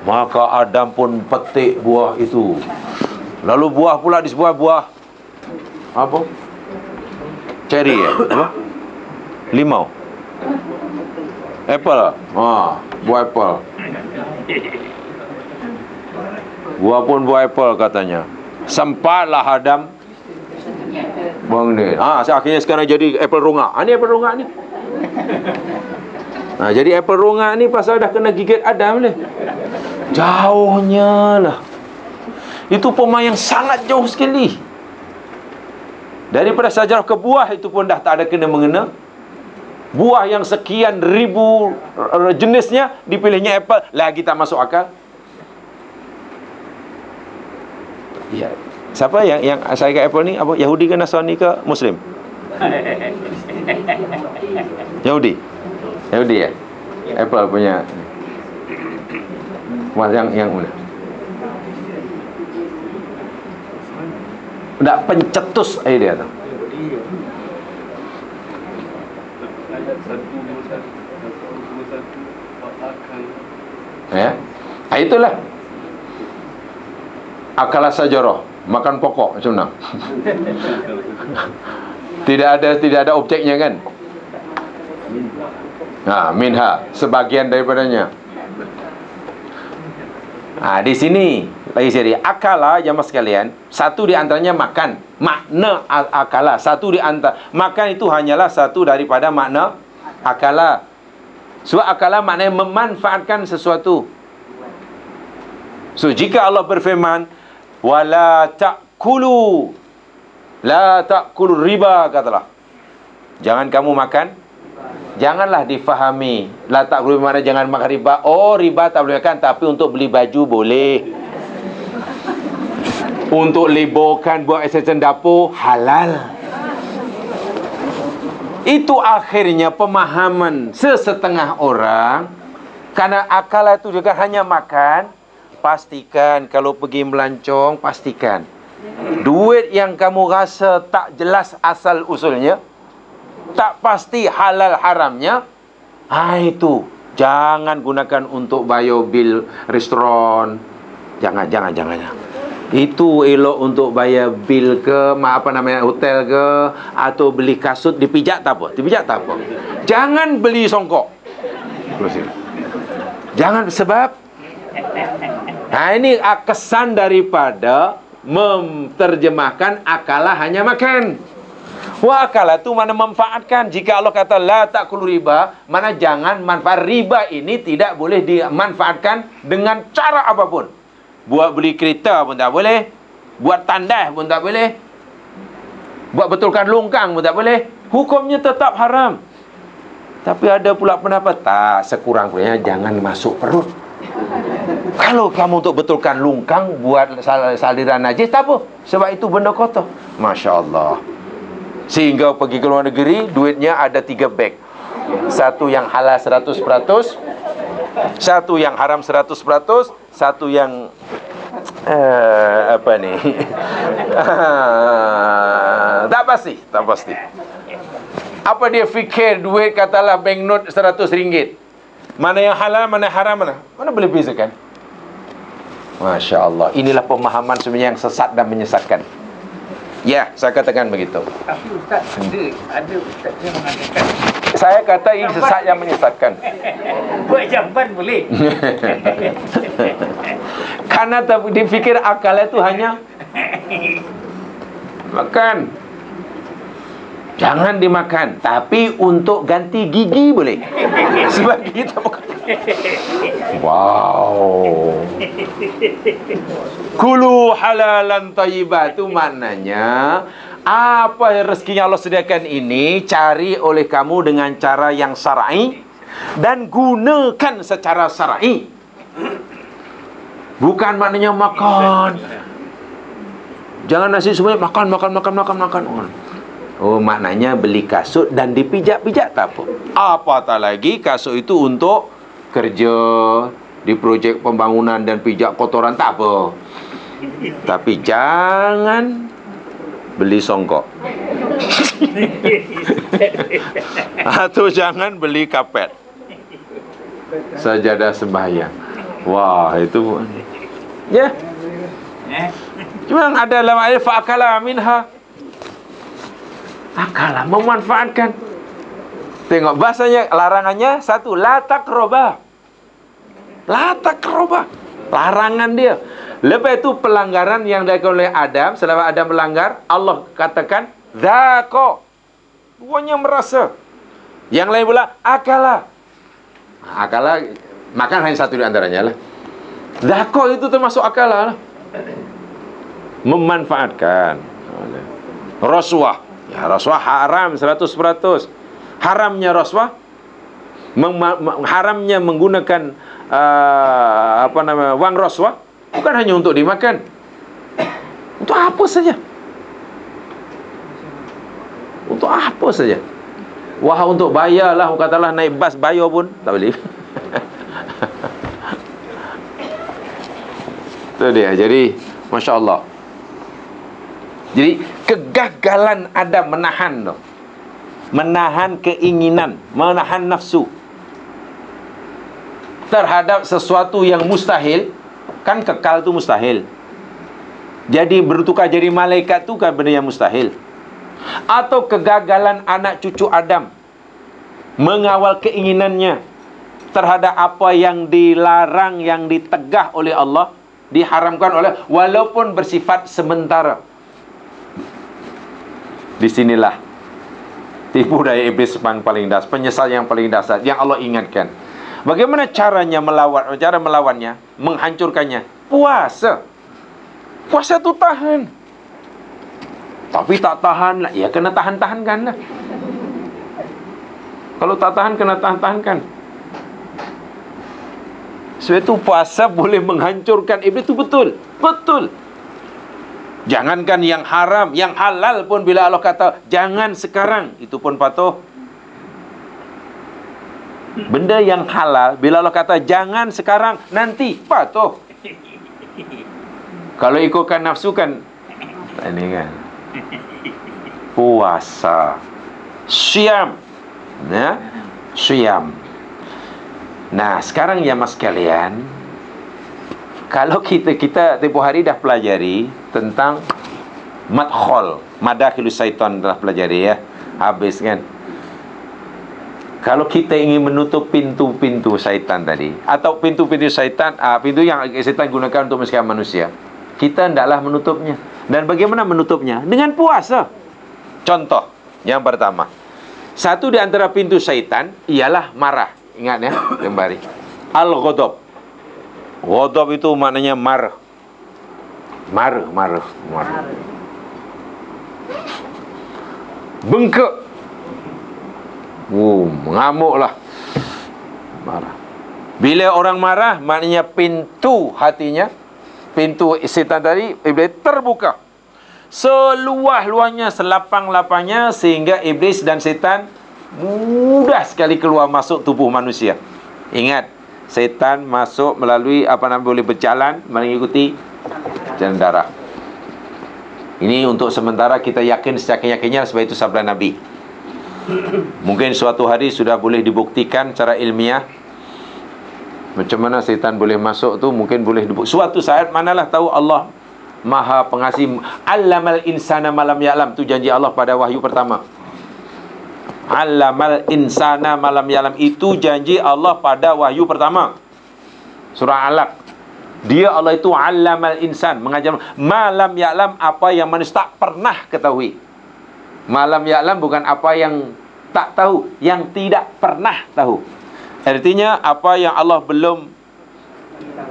Maka Adam pun petik buah itu. Lalu buah pula di sebuah buah apa? Cherry apa? Limau. Apple. Buah apple. Buah pun buah apple katanya. Sempatlah Adam buang ni. Akhirnya sekarang jadi apple rongak. Ni apple rongak ni. Jadi apple rongak ni pasal dah kena gigit Adam ni. Jauhnya lah. Itu pemain yang sangat jauh sekali. Daripada sajarah ke buah itu pun dah tak ada kena-mengena. Buah yang sekian ribu jenisnya, dipilihnya apple, lagi tak masuk akal. Ya. Siapa yang saya kat apple ni? Apa? Yahudi ke Nasrani ke Muslim? Yahudi. Yahudi ya. Apple punya. Yang mana? Tak pencetus dia tu. Ya. Itulah akal sajarah, makan pokok macam mana? Tidak ada objeknya kan? Minha, sebagian daripadanya. Di sini lagi seri akala jemaah sekalian, satu di antaranya makan. Makna akala, satu di antara makan itu hanyalah satu daripada makna akala. Sebab akala maknanya memanfaatkan sesuatu. So jika Allah berfirman wala ta'kulu riba, katalah jangan kamu makan, janganlah difahami la ta'kulu makna jangan makan riba. Riba tak boleh makan, tapi untuk beli baju boleh. Untuk leburkan buat asisten dapur halal. Itu akhirnya pemahaman sesetengah orang. Karena akal itu juga hanya makan. Pastikan kalau pergi melancong, pastikan duit yang kamu rasa tak jelas asal usulnya, tak pasti halal haramnya, itu jangan gunakan untuk bayar bil restoran. Jangan. Itu elok untuk bayar bil ke, apa namanya, hotel ke, atau beli kasut, dipijak tak apa. Dipijak tak apa. Jangan beli songkok. Jangan, sebab ini kesan daripada menterjemahkan akalah hanya makan. Wa akalah itu mana memanfaatkan. Jika Allah kata la ta'kulu riba, mana jangan manfaat. Riba ini tidak boleh dimanfaatkan dengan cara apapun. Buat beli kereta pun tak boleh, buat tandas pun tak boleh, buat betulkan longkang pun tak boleh. Hukumnya tetap haram. Tapi ada pula pendapat, tak, sekurang-kurangnya jangan masuk perut. Kalau kamu untuk betulkan longkang, buat saliran najis, tak apa, sebab itu benda kotor. Masya Allah. Sehingga pergi ke luar negeri, duitnya ada 3 beg. Satu yang halal 100%, satu yang haram 100%, satu yang apa ni? Tak pasti, tak pasti. Apa dia fikir duit, katalah banknote RM100, mana yang halal, mana haram, mana boleh bezakan? Masya Allah. Inilah pemahaman sebenarnya yang sesat dan menyesatkan. Ya, saya katakan begitu. Tapi Ustaz, ada Ustaz yang mengatakan, saya kata ini sesat yang menyesatkan. buat jamban boleh. Karena dia fikir akal itu hanya makan. Jangan dimakan, tapi untuk ganti gigi boleh. Sebab kita bukan. Wow. Kulu halalan thayyiban, itu maknanya apa rezeki yang Allah sediakan ini cari oleh kamu dengan cara yang syar'i dan gunakan secara syar'i. Bukan maknanya makan. Jangan nasi semuanya makan. Oh, maknanya beli kasut dan dipijak-pijak tak apa. Apatah lagi kasut itu untuk kerja di projek pembangunan dan pijak kotoran, tak apa. Tapi jangan beli songkok. Atau jangan beli kapet, sajadah sembahyang. Wah, itu ya. Cuma ada dalam ayat fa'akala minha. Akalah, memanfaatkan. Tengok bahasanya, larangannya satu, la taqraba. La taqraba. Larangan dia. Lepas itu pelanggaran yang dilakukan oleh Adam, setelah Adam melanggar, Allah katakan dzaqo. Duanya merasa. Yang lain pula akala. Akala, makan hanya satu di antaranya lah. Dzaqo itu termasuk akala lah. Memanfaatkan. Rasuah. Ya, rasuah haram 100%. Haramnya rasuah, haramnya menggunakan wang rasuah bukan hanya untuk dimakan. Untuk apa saja. Untuk apa saja. Wah, untuk bayarlah, katalah naik bas bayar pun tak boleh. Itu dia. Jadi Masya Allah. Jadi kegagalan Adam menahan keinginan, menahan nafsu terhadap sesuatu yang mustahil. Kan kekal itu mustahil. Jadi bertukar jadi malaikat itu kan benda yang mustahil. Atau kegagalan anak cucu Adam mengawal keinginannya terhadap apa yang dilarang, yang ditegah oleh Allah, diharamkan oleh, walaupun bersifat sementara. Disinilah tipu daya iblis yang paling dasar, penyesalan yang paling dasar yang Allah ingatkan. Bagaimana caranya melawan? Cara melawannya, menghancurkannya, puasa. Puasa tu tahan. Tapi tak tahan lah, ya kena tahan-tahankan lah. Kalau tak tahan, kena tahan-tahankan. Sebab itu puasa boleh menghancurkan iblis, itu betul. Betul. Jangankan yang haram, yang halal pun bila Allah kata jangan sekarang, itu pun patuh. Benda yang halal bila Allah kata jangan sekarang, nanti, patuh. Kalau ikutkan nafsu kan ini kan puasa, syam, ya, syam. Nah, sekarang ya mas kalian, Kalau kita tempoh hari dah pelajari tentang madkhal, madakhilus syaitan, dah pelajari ya. Habis kan. Kalau kita ingin menutup pintu-pintu syaitan tadi, atau pintu-pintu syaitan, pintu yang syaitan gunakan untuk menyekat manusia, kita hendaklah menutupnya. Dan bagaimana menutupnya? Dengan puasa. Contoh yang pertama, satu di antara pintu syaitan ialah marah. Ingat ya, kembali. Al-ghadab. Ghadab itu maknanya marah. Marah. Bengkak. Mengamuklah. Marah. Bila orang marah, maknanya pintu hatinya, pintu syaitan tadi, iblis terbuka seluas-luasnya, selapang-lapangnya, sehingga iblis dan syaitan mudah sekali keluar masuk tubuh manusia. Ingat, syaitan masuk melalui boleh berjalan mengikuti jalan darah. Ini untuk sementara kita yakin seyakin-yakinnya, sebab itu sabda Nabi. Mungkin suatu hari sudah boleh dibuktikan secara ilmiah macam mana syaitan boleh masuk tu, mungkin boleh dibuktikan. Suatu saat manalah tahu Allah Maha Pengasih. Allamal insana malam ya'lam, tu janji Allah pada wahyu pertama. Allamal insana malam ya'lam, itu janji Allah pada wahyu pertama. Surah Alaq. Dia Allah itu allamal insan, mengajar malam ya'lam, apa yang manusia tak pernah ketahui. Malam ya'lam bukan apa yang tak tahu, yang tidak pernah tahu. Artinya apa yang Allah belum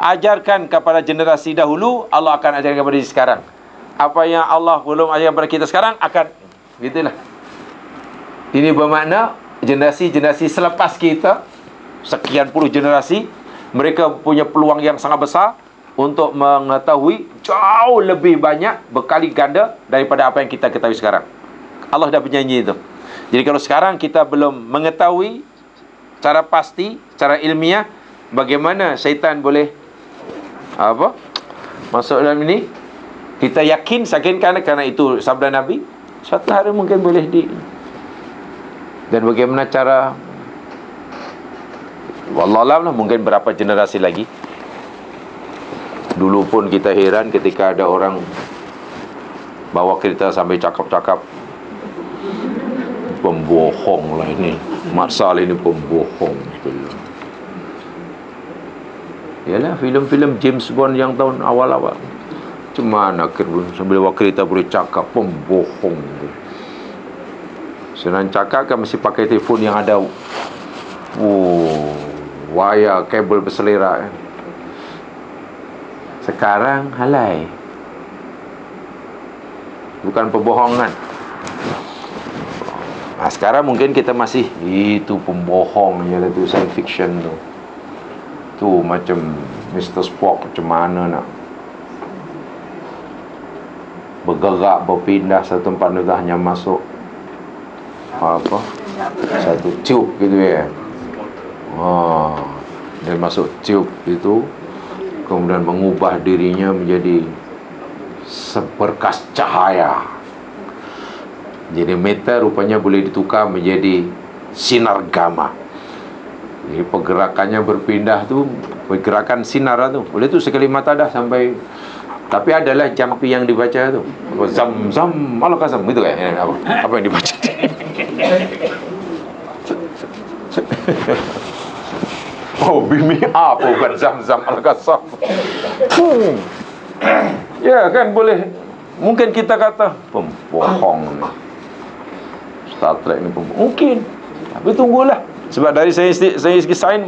ajarkan kepada generasi dahulu, Allah akan ajarkan kepada kita sekarang. Apa yang Allah belum ajarkan kepada kita sekarang, akan gitulah. Ini bermakna generasi-generasi selepas kita, sekian puluh generasi, mereka punya peluang yang sangat besar untuk mengetahui jauh lebih banyak, berkali ganda daripada apa yang kita ketahui sekarang. Allah dah berjanji itu. Jadi kalau sekarang kita belum mengetahui secara pasti, secara ilmiah, bagaimana syaitan boleh masuk dalam ini, kita yakinkan kerana itu sabda Nabi, suatu hari mungkin boleh dan bagaimana cara, wallahualam lah, mungkin berapa generasi lagi. Dulu pun kita heran ketika ada orang bawa kereta sampai cakap-cakap, pembohong lah ini, Mat Saleh ini pembohong. Yalah, filem-filem James Bond yang tahun awal-awal, cuma sambil bawa kereta boleh cakap pembohong. Senang cakap kan mesti pakai telefon yang ada wayar kabel berselerak. Sekarang halai, bukan pembohongan. Sekarang mungkin kita masih itu pembohong, ialah tu science fiction tu. Tu macam Mr. Spock, macam mana nak bergerak, berpindah satu tempat negara, hanya masuk satu tube gitu ya. Dia masuk tube itu, kemudian mengubah dirinya menjadi seberkas cahaya. Jadi meter rupanya boleh ditukar menjadi sinar gamma. Jadi pergerakannya berpindah tu, pergerakan sinar tu. Boleh tu sekali mata dah sampai. Tapi adalah jampi yang dibaca tu, zam alakasam gitu kan. Apa yang dibaca? Bimi apa bukan zam alakasam. Ya kan, boleh. Mungkin kita kata pembohong ni, Star Trek ni pembohong. Mungkin. Tapi tunggulah. Sebab dari sains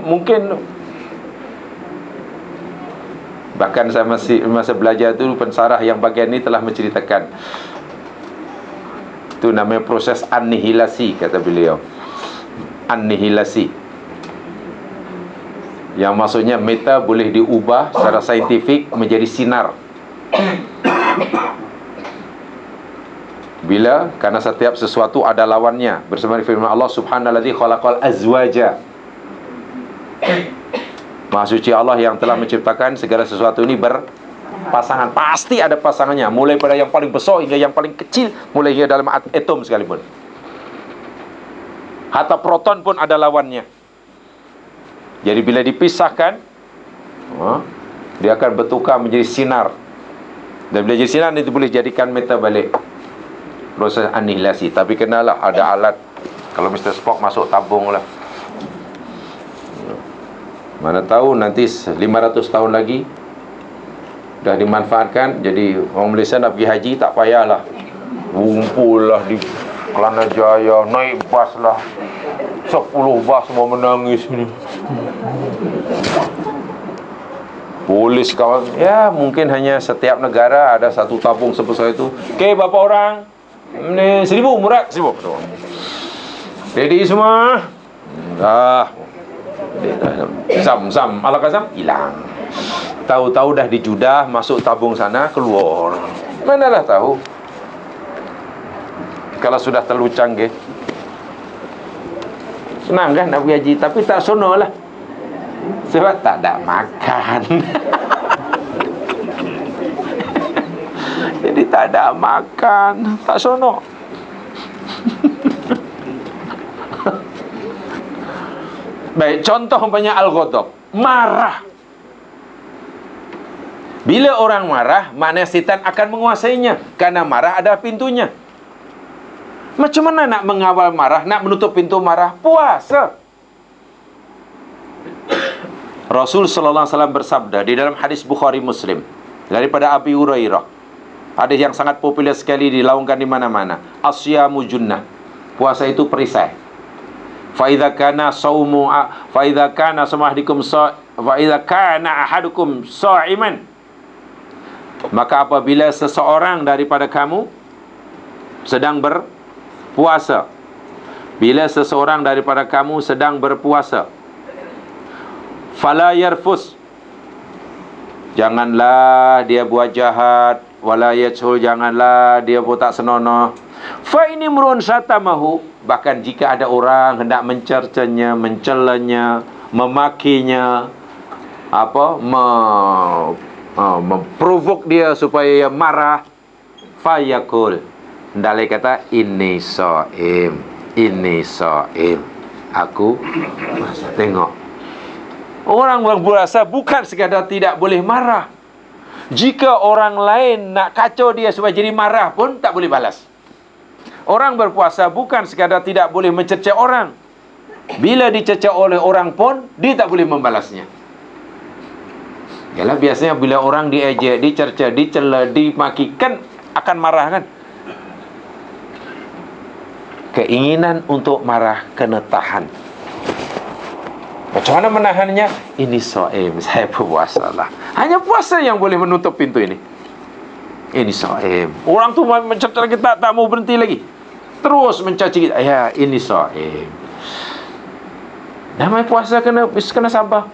mungkin. Bahkan saya masa belajar tu, pensarah yang bagian ni telah menceritakan, itu namanya proses annihilasi, kata beliau. Annihilasi, yang maksudnya meta boleh diubah secara saintifik menjadi sinar. Bila? Karena setiap sesuatu ada lawannya. Bersama firman Allah subhanallazi khalaqal azwaja. Maha suci Allah yang telah menciptakan segala sesuatu ini berpasangan. Pasti ada pasangannya, mulai pada yang paling besar hingga yang paling kecil, mulai hingga dalam atom sekalipun. Hatta proton pun ada lawannya. Jadi bila dipisahkan, Dia akan bertukar menjadi sinar. Dan bila jadi sinar, itu boleh jadikan metal balik. Proses anihilasi. Tapi kenalah ada alat. Kalau Mr. Spock masuk tabung lah. Mana tahu nanti 500 tahun lagi dah dimanfaatkan. Jadi orang Malaysia nak pergi haji tak payahlah ngumpul lah di Kelana Jaya, naik bas lah 10 bas semua menangis ni. Polis kawan. Ya mungkin hanya setiap negara ada satu tabung sebesar itu. Okey, berapa orang? Ni 1000 murad 1000. Ready semua? Dah. Zam ala kazam hilang. Tahu-tahu dah dijudah, masuk tabung sana, keluar. Manalah tahu. Kalau sudah terlalu canggih. Senang kan nak pergi haji, tapi tak sono lah. Sebab tak ada makan. Jadi tak ada makan, tak sono. Baik, contoh banyak al-ghadab, marah. Bila orang marah, maknanya setan akan menguasainya. Karena marah ada pintunya. Macam mana nak mengawal marah, nak menutup pintu marah? Puasa. Rasul sallallahu alaihi wasallam bersabda di dalam hadis Bukhari Muslim daripada Abi Hurairah. Hadis yang sangat popular sekali, dilaungkan di mana-mana. Asyamu junnah. Puasa itu perisai. Fa idza kana saumu fa idza kana samahdikum fa idza kana ahadukum sha'iman, maka apabila seseorang daripada kamu sedang berpuasa, bila seseorang daripada kamu sedang berpuasa, fala yarfus, janganlah dia buat jahat, wala yajhul, janganlah dia buat tak senonoh. Fa ini murun syatamahu, bahkan jika ada orang hendak mencercanya, mencelanya, memakinya, memprovok dia supaya ia marah, fayaqul, hendaklah kata inni shaim, aku puasa. Tengok, orang berpuasa bukan sekadar tidak boleh marah. Jika orang lain nak kacau dia supaya jadi marah pun tak boleh balas. Orang berpuasa bukan sekadar tidak boleh mencerca orang. Bila dicerca oleh orang pun, dia tak boleh membalasnya. Yalah, biasanya bila orang diejek, dicerca, dicela, dimaki, kan akan marah kan? Keinginan untuk marah kena tahan. Macam mana menahannya? Ini shaim, saya berpuasa lah. Hanya puasa yang boleh menutup pintu ini. Ini shaim. Orang tu mencerca kita, tak mau berhenti lagi, terus mencaci kita. Ya, ini shaim. Namanya puasa kena sabar.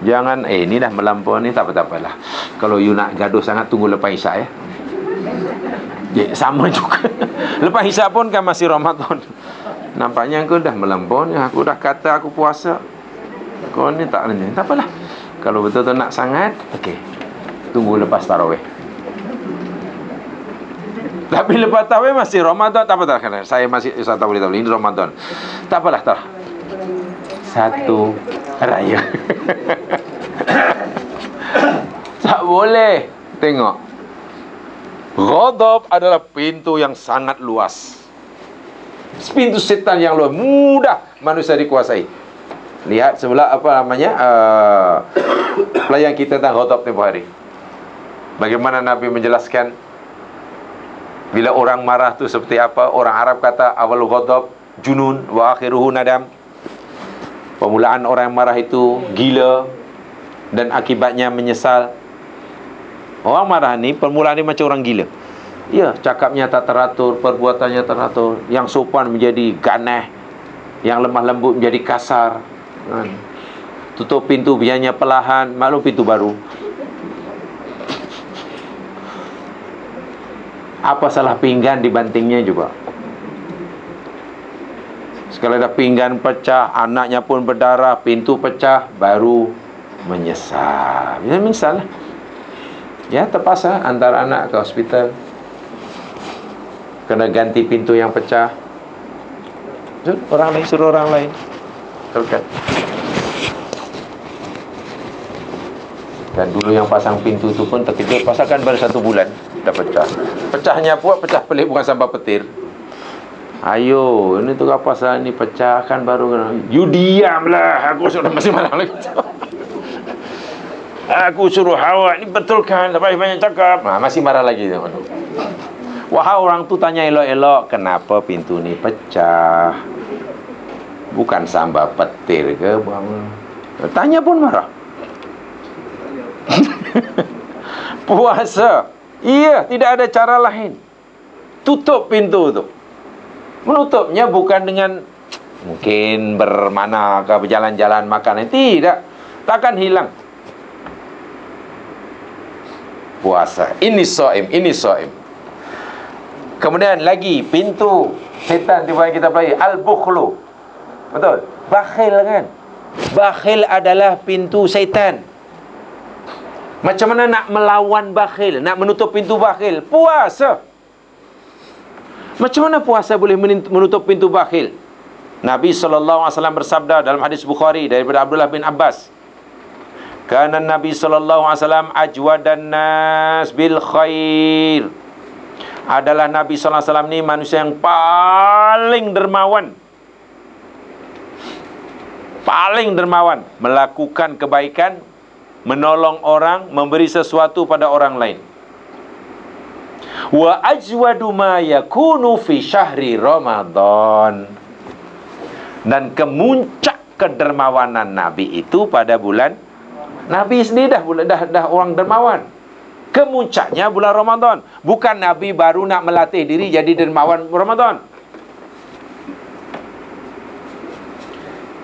Jangan ini dah melampau ni, tak apa-apalah. Kalau you nak gaduh sangat, tunggu lepas Isyak ya. Sama juga. Lepas Isyak pun kan masih Ramadan. Nampaknya aku dah melampau ni. Aku dah kata aku puasa, kau ni tak ni. Tak apalah. Kalau betul-betul nak sangat, okey, tunggu lepas tarawih. Tapi lepas tarawih masih Ramadan, tak apa-apa. Saya tak boleh tahu ini Ramadan. Tak apalah, tak. Satu raya. Tak boleh. Tengok, ghadab adalah pintu yang sangat luas. Pintu setan yang luas, mudah manusia dikuasai. Lihat sebelah pelayan kita tentang ghadab tempoh hari. Bagaimana Nabi menjelaskan bila orang marah tu seperti apa. Orang Arab kata awal ghadab junun wa akhiruhu nadam. Permulaan orang yang marah itu gila dan akibatnya menyesal. Orang marah ni permulaan dia macam orang gila. Ya, cakapnya tak teratur, perbuatannya teratur. Yang sopan menjadi ganas, yang lemah lembut menjadi kasar. Tutup pintu biarnya perlahan, maklum pintu baru. Apa salah pinggan dibantingnya juga. Sekali dah pinggan pecah, anaknya pun berdarah, pintu pecah, baru menyesal. Ya, misal lah. Ya, terpaksa antar anak ke hospital, kena ganti pintu yang pecah. Orang lain suruh orang lain. Terkat. Dan dulu yang pasang pintu tu pun terkejut, pasal kan baru 1 bulan dah pecah. Pecahnya pun pecah pelik, bukan sampai petir. Ayo, ini tu apa pasal ni pecah kan baru. You diamlah, aku sudah masih marah lagi. Aku suruh awak ni betulkan, tak payah banyak cakap. Masih marah lagi. Wahai orang tu tanya elok-elok, kenapa pintu ni pecah? Bukan sambar petir ke? Tanya pun marah. Puasa, iya, tidak ada cara lain. Tutup pintu tu. Menutupnya bukan dengan mungkin bermana ke berjalan-jalan makan, tidak, takkan hilang. Puasa, ini shaim, ini shaim. Kemudian lagi pintu setan tiba kita pelajari, al-bukhlu. Betul? Bakhil kan? Bakhil adalah pintu setan. Macam mana nak melawan bakhil, nak menutup pintu bakhil? Puasa. Macam mana puasa boleh menutup pintu bakhil? Nabi SAW bersabda dalam hadis Bukhari daripada Abdullah bin Abbas, kana Nabi SAW ajwadan nas bil khair. Adalah Nabi SAW ni manusia yang paling dermawan, paling dermawan, melakukan kebaikan, menolong orang, memberi sesuatu pada orang lain. Wa ajwadu ma yakunu fi syahri Ramadan. Dan kemuncak kedermawanan Nabi itu pada bulan, Nabi sendiri dah orang dermawan. Kemuncaknya bulan Ramadan. Bukan Nabi baru nak melatih diri jadi dermawan Ramadan.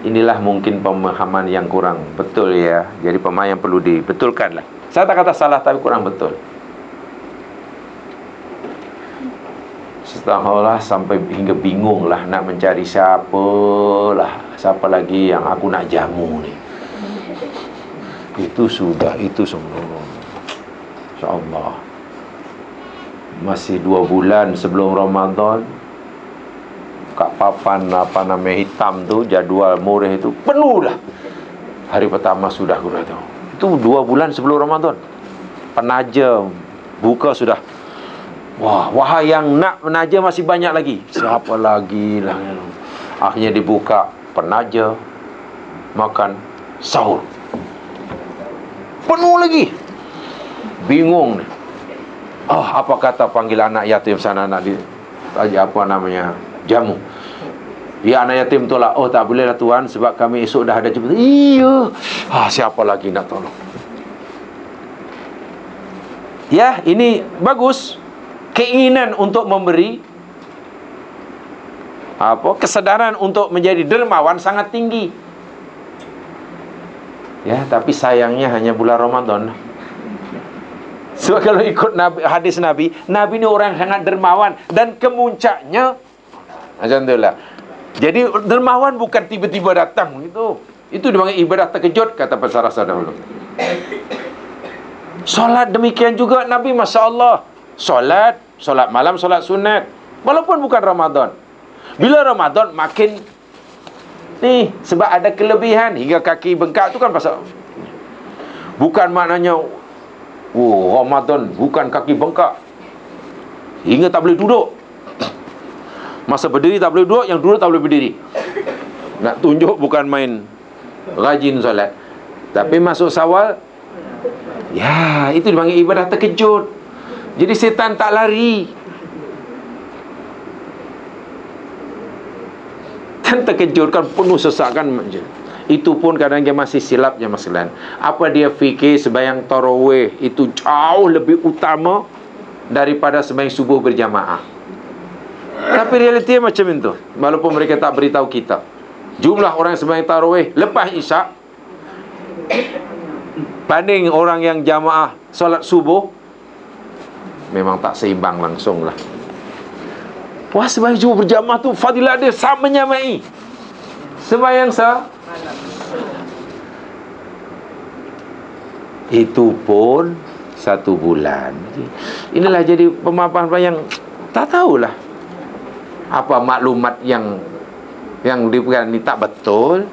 Inilah mungkin pemahaman yang kurang betul ya. Jadi pemahaman yang perlu dibetulkan lah. Saya tak kata salah, tapi kurang betul. Setahunlah sampai hingga bingung lah nak mencari siapa lagi yang aku nak jamu ni. Itu sudah, itu semua. InsyaAllah masih 2 bulan sebelum Ramadan, kat papan hitam tu, jadual murih itu penuh dah. Hari pertama sudah aku dah tahu. Itu 2 bulan sebelum Ramadan. Penaja buka sudah. Wahai yang nak penaja masih banyak lagi. Siapa lagi lah. Akhirnya dibuka penaja makan sahur. Penuh lagi. Bingung ni. Apa kata panggil anak yatim sana, nak jamu. Ya, anak yatim tu lah. Tak boleh lah tuan, sebab kami esok dah ada jemput. Iya. Siapa lagi nak tolong? Ya, ini bagus. Keinginan untuk memberi, kesedaran untuk menjadi dermawan sangat tinggi. Ya, tapi sayangnya hanya bulan Ramadan. Sebab kalau ikut hadis Nabi ni orang sangat dermawan, dan kemuncaknya macam itulah. Jadi dermawan bukan tiba-tiba datang gitu. Itu dipanggil ibadah terkejut, kata pesara dahulu. Solat demikian juga Nabi, Masya Allah. Solat malam, solat sunat, walaupun bukan Ramadan. Bila Ramadan makin ni, sebab ada kelebihan hingga kaki bengkak tu kan pasal. Bukan maknanya Ramadan bukan kaki bengkak hingga tak boleh duduk. Masa berdiri tak boleh duduk, yang duduk tak boleh berdiri. Nak tunjuk bukan main rajin solat. Tapi masuk Syawal, ya, itu dipanggil ibadah terkejut. Jadi setan tak lari. Kan terkejut, kan penuh sesak kan. Itu pun kadang dia masih silapnya masalah. Apa dia fikir sembahyang tarawih itu jauh lebih utama daripada sembahyang subuh berjamaah. Tapi realitinya macam itu. Walaupun mereka tak beritahu kita, jumlah orang sembahyang tarawih lepas isyak banding orang yang jamaah solat subuh, memang tak seimbang langsung lah. Puasa sembahyang subuh berjamaah tu fadilah dia sama menyamai sembahyang itu pun 1 bulan. Inilah jadi pemahaman yang tak tahulah apa maklumat yang diberikan ni tak betul,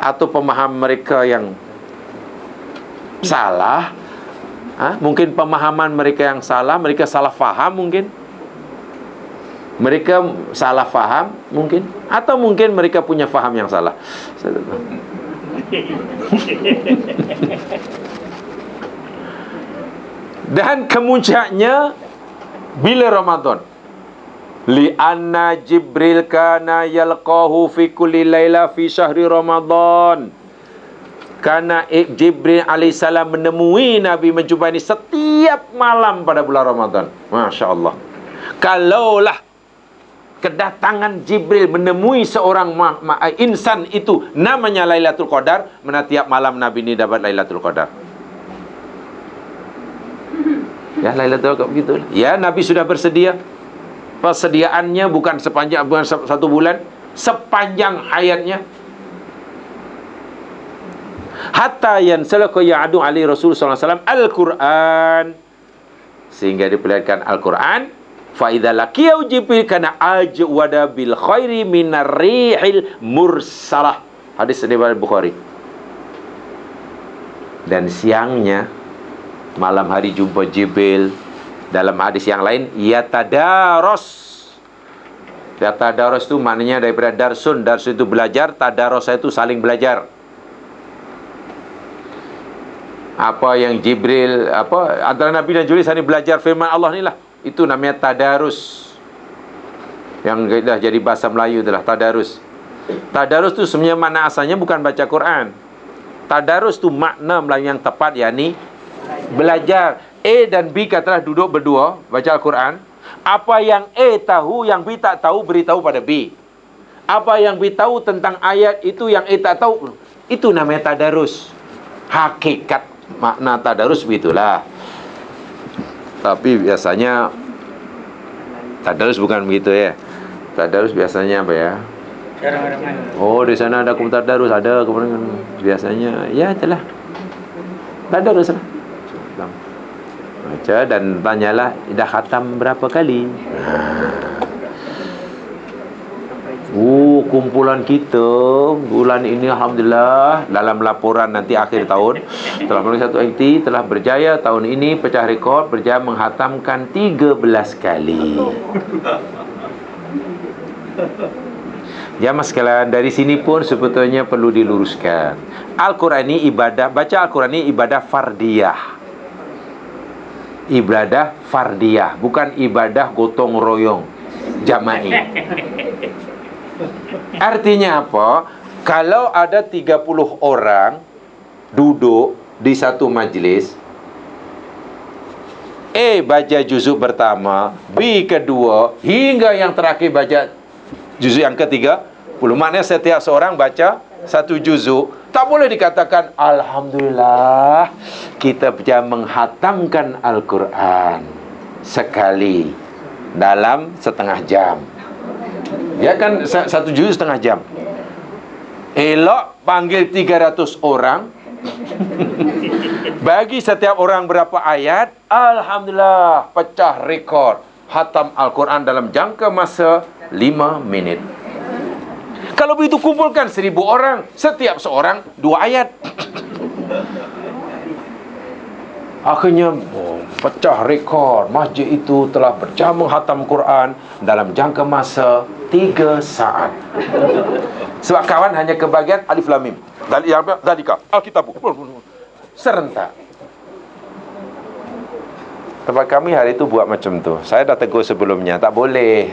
atau pemahaman mereka yang Salah. Mungkin pemahaman mereka yang salah, mereka salah faham mungkin. Mereka salah faham mungkin, atau mungkin mereka punya faham yang salah. Dan kemuncaknya bila Ramadan. Li'anna Jibril kana yalqahu fi kulli laila fi syahri Ramadan. Karena Jibril alaihissalam menemui Nabi, menjumpai setiap malam pada bulan Ramadan. Masya Allah. Kalaulah kedatangan Jibril menemui seorang insan itu namanya Lailatul Qadar, mana tiap malam Nabi ini dapat Lailatul Qadar. Ya, Lailatul Qadar begitu. Ya, Nabi sudah bersedia. Persediaannya bukan satu bulan, sepanjang hayatnya. Hatta yansalaka ya'adu alaihi Rasul sallallahu alaihi wasallam Al-Quran, sehingga diperlihatkan Al-Quran. Fa idza laqiyau Jibril kana ajwada bil khairi minar rihil mursalah. Hadis riwayat Bukhari. Dan siangnya, malam hari jumpa Jibril. Dalam hadis yang lain, yatadaros. Yatadaros itu maknanya daripada darsun. Darsun itu belajar, tadaros itu saling belajar. Apa yang Jibril, antara Nabi dan Jibril saling belajar firman Allah inilah. Itu namanya tadarus. Yang dah jadi bahasa Melayu itulah tadarus. Tadarus itu sebenarnya makna asalnya bukan baca Quran. Tadarus itu makna Melayu yang tepat, yakni belajar. A dan B katalah duduk berdua baca Al-Quran. Apa yang A tahu, yang B tak tahu, beritahu pada B. Apa yang B tahu tentang ayat itu, yang A tak tahu, itu namanya tadarus. Hakikat makna tadarus begitulah. Tapi biasanya tadarus bukan begitu ya. Tadarus biasanya apa ya? Oh, di sana ada komentar tadarus, ada kemudian biasanya ya itulah. Tadarus lah. Baca dan tanyalah dah khatam berapa kali. Kumpulan kita bulan ini alhamdulillah dalam laporan nanti akhir tahun telah melalui satu aktiviti telah berjaya tahun ini pecah rekod, berjaya menghatamkan 13 kali. Jamaah sekalian, dari sini pun sebetulnya perlu diluruskan. Al-Quran ini ibadah, baca Al-Quran ini ibadah fardiyah. Ibadah fardiyah, bukan ibadah gotong royong jama'i. Artinya apa? Kalau ada 30 orang duduk di satu majlis, A baca juzuk pertama, B kedua, hingga yang terakhir baca juzuk yang ketiga, maknanya setiap seorang baca satu juzuk. Tak boleh dikatakan alhamdulillah kita bisa menghatamkan Al-Quran sekali dalam setengah jam. Ya kan, satu juzuk setengah jam. Elok panggil 300 orang. Bagi setiap orang berapa ayat, alhamdulillah pecah rekod hatam Al-Quran dalam jangka masa 5 minit. Kalau begitu kumpulkan 1000 orang, setiap seorang 2 ayat. Akhirnya pecah rekod. Masjid itu telah berjaya menghatam Quran dalam jangka masa 3 saat. Sebab kawan hanya kebagian alif lam mim. Zalika Alkitabu. Serentak. Tempat kami hari itu buat macam tu. Saya dah tegur sebelumnya, tak boleh.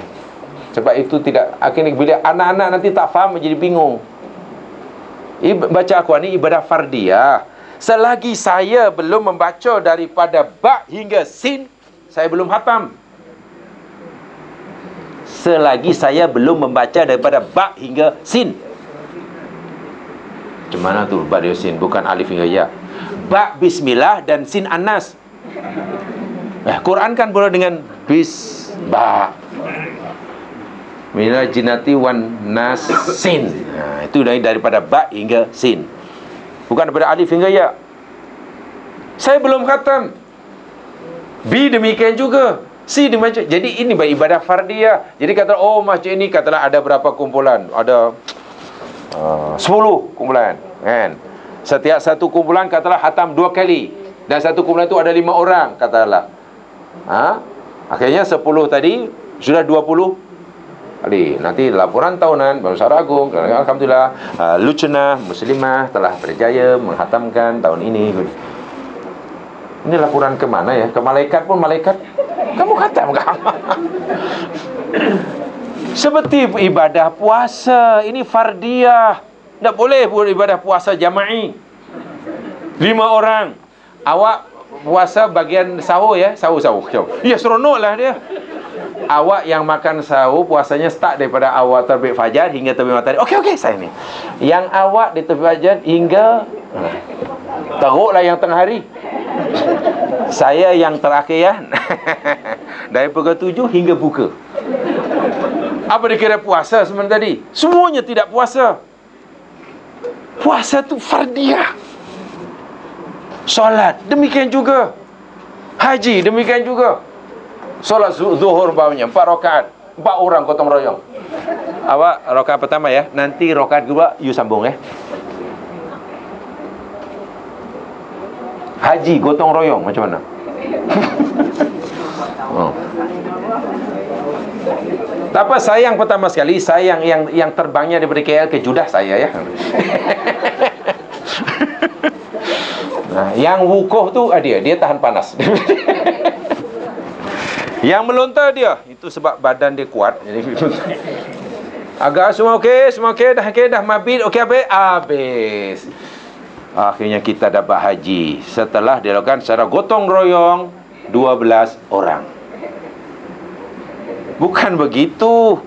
Sebab itu tidak, akhirnya bila anak-anak nanti tak faham, jadi bingung. Baca Al-Quran ini ibadah fardiyah. Selagi saya belum membaca daripada ba hingga sin, saya belum khatam. Selagi saya belum membaca daripada ba hingga sin. Macam mana tu ba hingga sin? Bukan alif hingga ya. Ba bismillah dan sin anas. Quran kan boleh dengan bis ba. Minal jinnati wan nas sin. Itu daripada ba hingga sin. Bukan daripada alif hingga ya. Saya belum khatam. B demikian juga. C demikian. Jadi ini ibadah fardiyah. Jadi kata masjid ini katalah ada berapa kumpulan? Ada 10 kumpulan, kan? Setiap satu kumpulan katalah khatam 2 kali, dan satu kumpulan itu ada 5 orang katalah. Akhirnya 10 tadi sudah 20 kali. Nanti laporan tahunan Besar Agung, alhamdulillah, Lucena Muslimah telah berjaya menghatamkan tahun ini. Ini laporan ke mana ya? Ke malaikat pun malaikat, kamu khatam kamu. Seperti ibadah puasa, ini fardiyah. Tak boleh buat ibadah puasa jama'i 5 orang. Awak puasa bagian sahur ya, sahur. Ya seronoklah dia. Awak yang makan sahur puasanya start daripada awal terbit fajar hingga terbit matahari. Okey saya ni. Yang awak di terbit fajar hingga teruklah yang tengah hari. Saya yang terakhir ya. Dari pukul 7 hingga buka. Apa dikira puasa sebenarnya tadi? Semuanya tidak puasa. Puasa tu fardiyah. Solat demikian juga. Haji demikian juga. Solat zuhur bawahnya 4 rakaat, 4 orang gotong royong. Awak rakaat pertama ya, nanti rakaat kedua you sambung ya. Haji gotong royong macam mana? Tak apa, saya yang pertama sekali, saya yang terbangnya daripada KL ke Jeddah saya ya. Nah, yang wukuf tu dia tahan panas. Yang melontar dia, itu sebab badan dia kuat. Jadi agak semua okey, dah mabit, okey habis. Akhirnya kita dapat haji setelah dilakukan secara gotong royong 12 orang. Bukan begitu,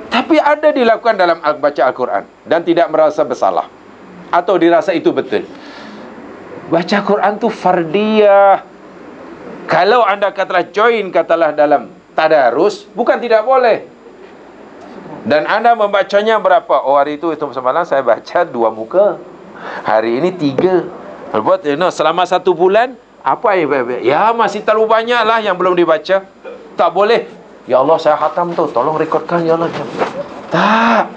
tapi ada dilakukan dalam baca Al-Quran dan tidak merasa bersalah atau dirasa itu betul. Baca Quran tu fardiyah. Kalau anda katalah join dalam tadarus, bukan tidak boleh. Dan anda membacanya berapa? Oh, hari itu semalam saya baca 2 muka, hari ini 3. Buat selama 1 bulan apa ya masih terlalu banyak lah yang belum dibaca. Tak boleh. Ya Allah, saya khatam tu, tolong rekodkan ya Allah. Tak.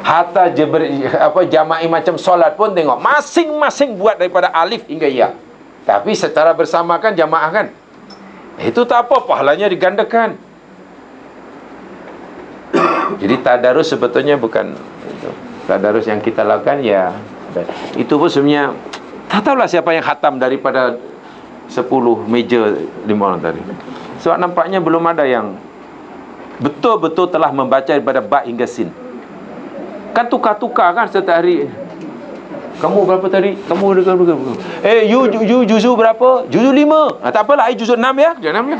Hatta jama'i macam solat pun tengok masing-masing buat daripada alif hingga ya. Tapi secara bersama kan jamaah kan. Itu tak apa, pahalanya digandakan. Jadi tadarus sebetulnya bukan itu. Tadarus yang kita lakukan ya, itu pun sebenarnya tak tahulah siapa yang khatam daripada 10 meja 5 orang tadi. Sebab nampaknya belum ada yang betul-betul telah membaca daripada ba hingga sin. Kan tukar-tukar kan setiap hari. Kamu berapa tadi? Kamu berapa? You juzuk berapa? Juzuk 5. Tak apalah, juzuk 6 ya. Jangan 6 ya.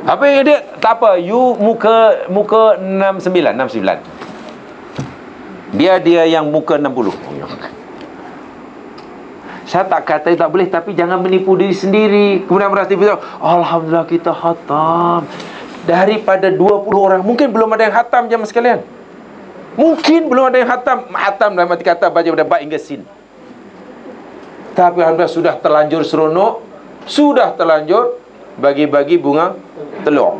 Apa yang dia? Tak apa, you muka 69. Biar dia yang muka 60. Saya tak kata tak boleh, tapi jangan menipu diri sendiri. Kemudian merasa alhamdulillah kita khatam. Daripada 20 orang, mungkin belum ada yang khatam jemaah sekalian. Mungkin belum ada yang khatam dalam arti kata baca pada ba hingga sin. Tapi alhamdulillah sudah terlanjur seronok, sudah terlanjur bagi-bagi bunga telur.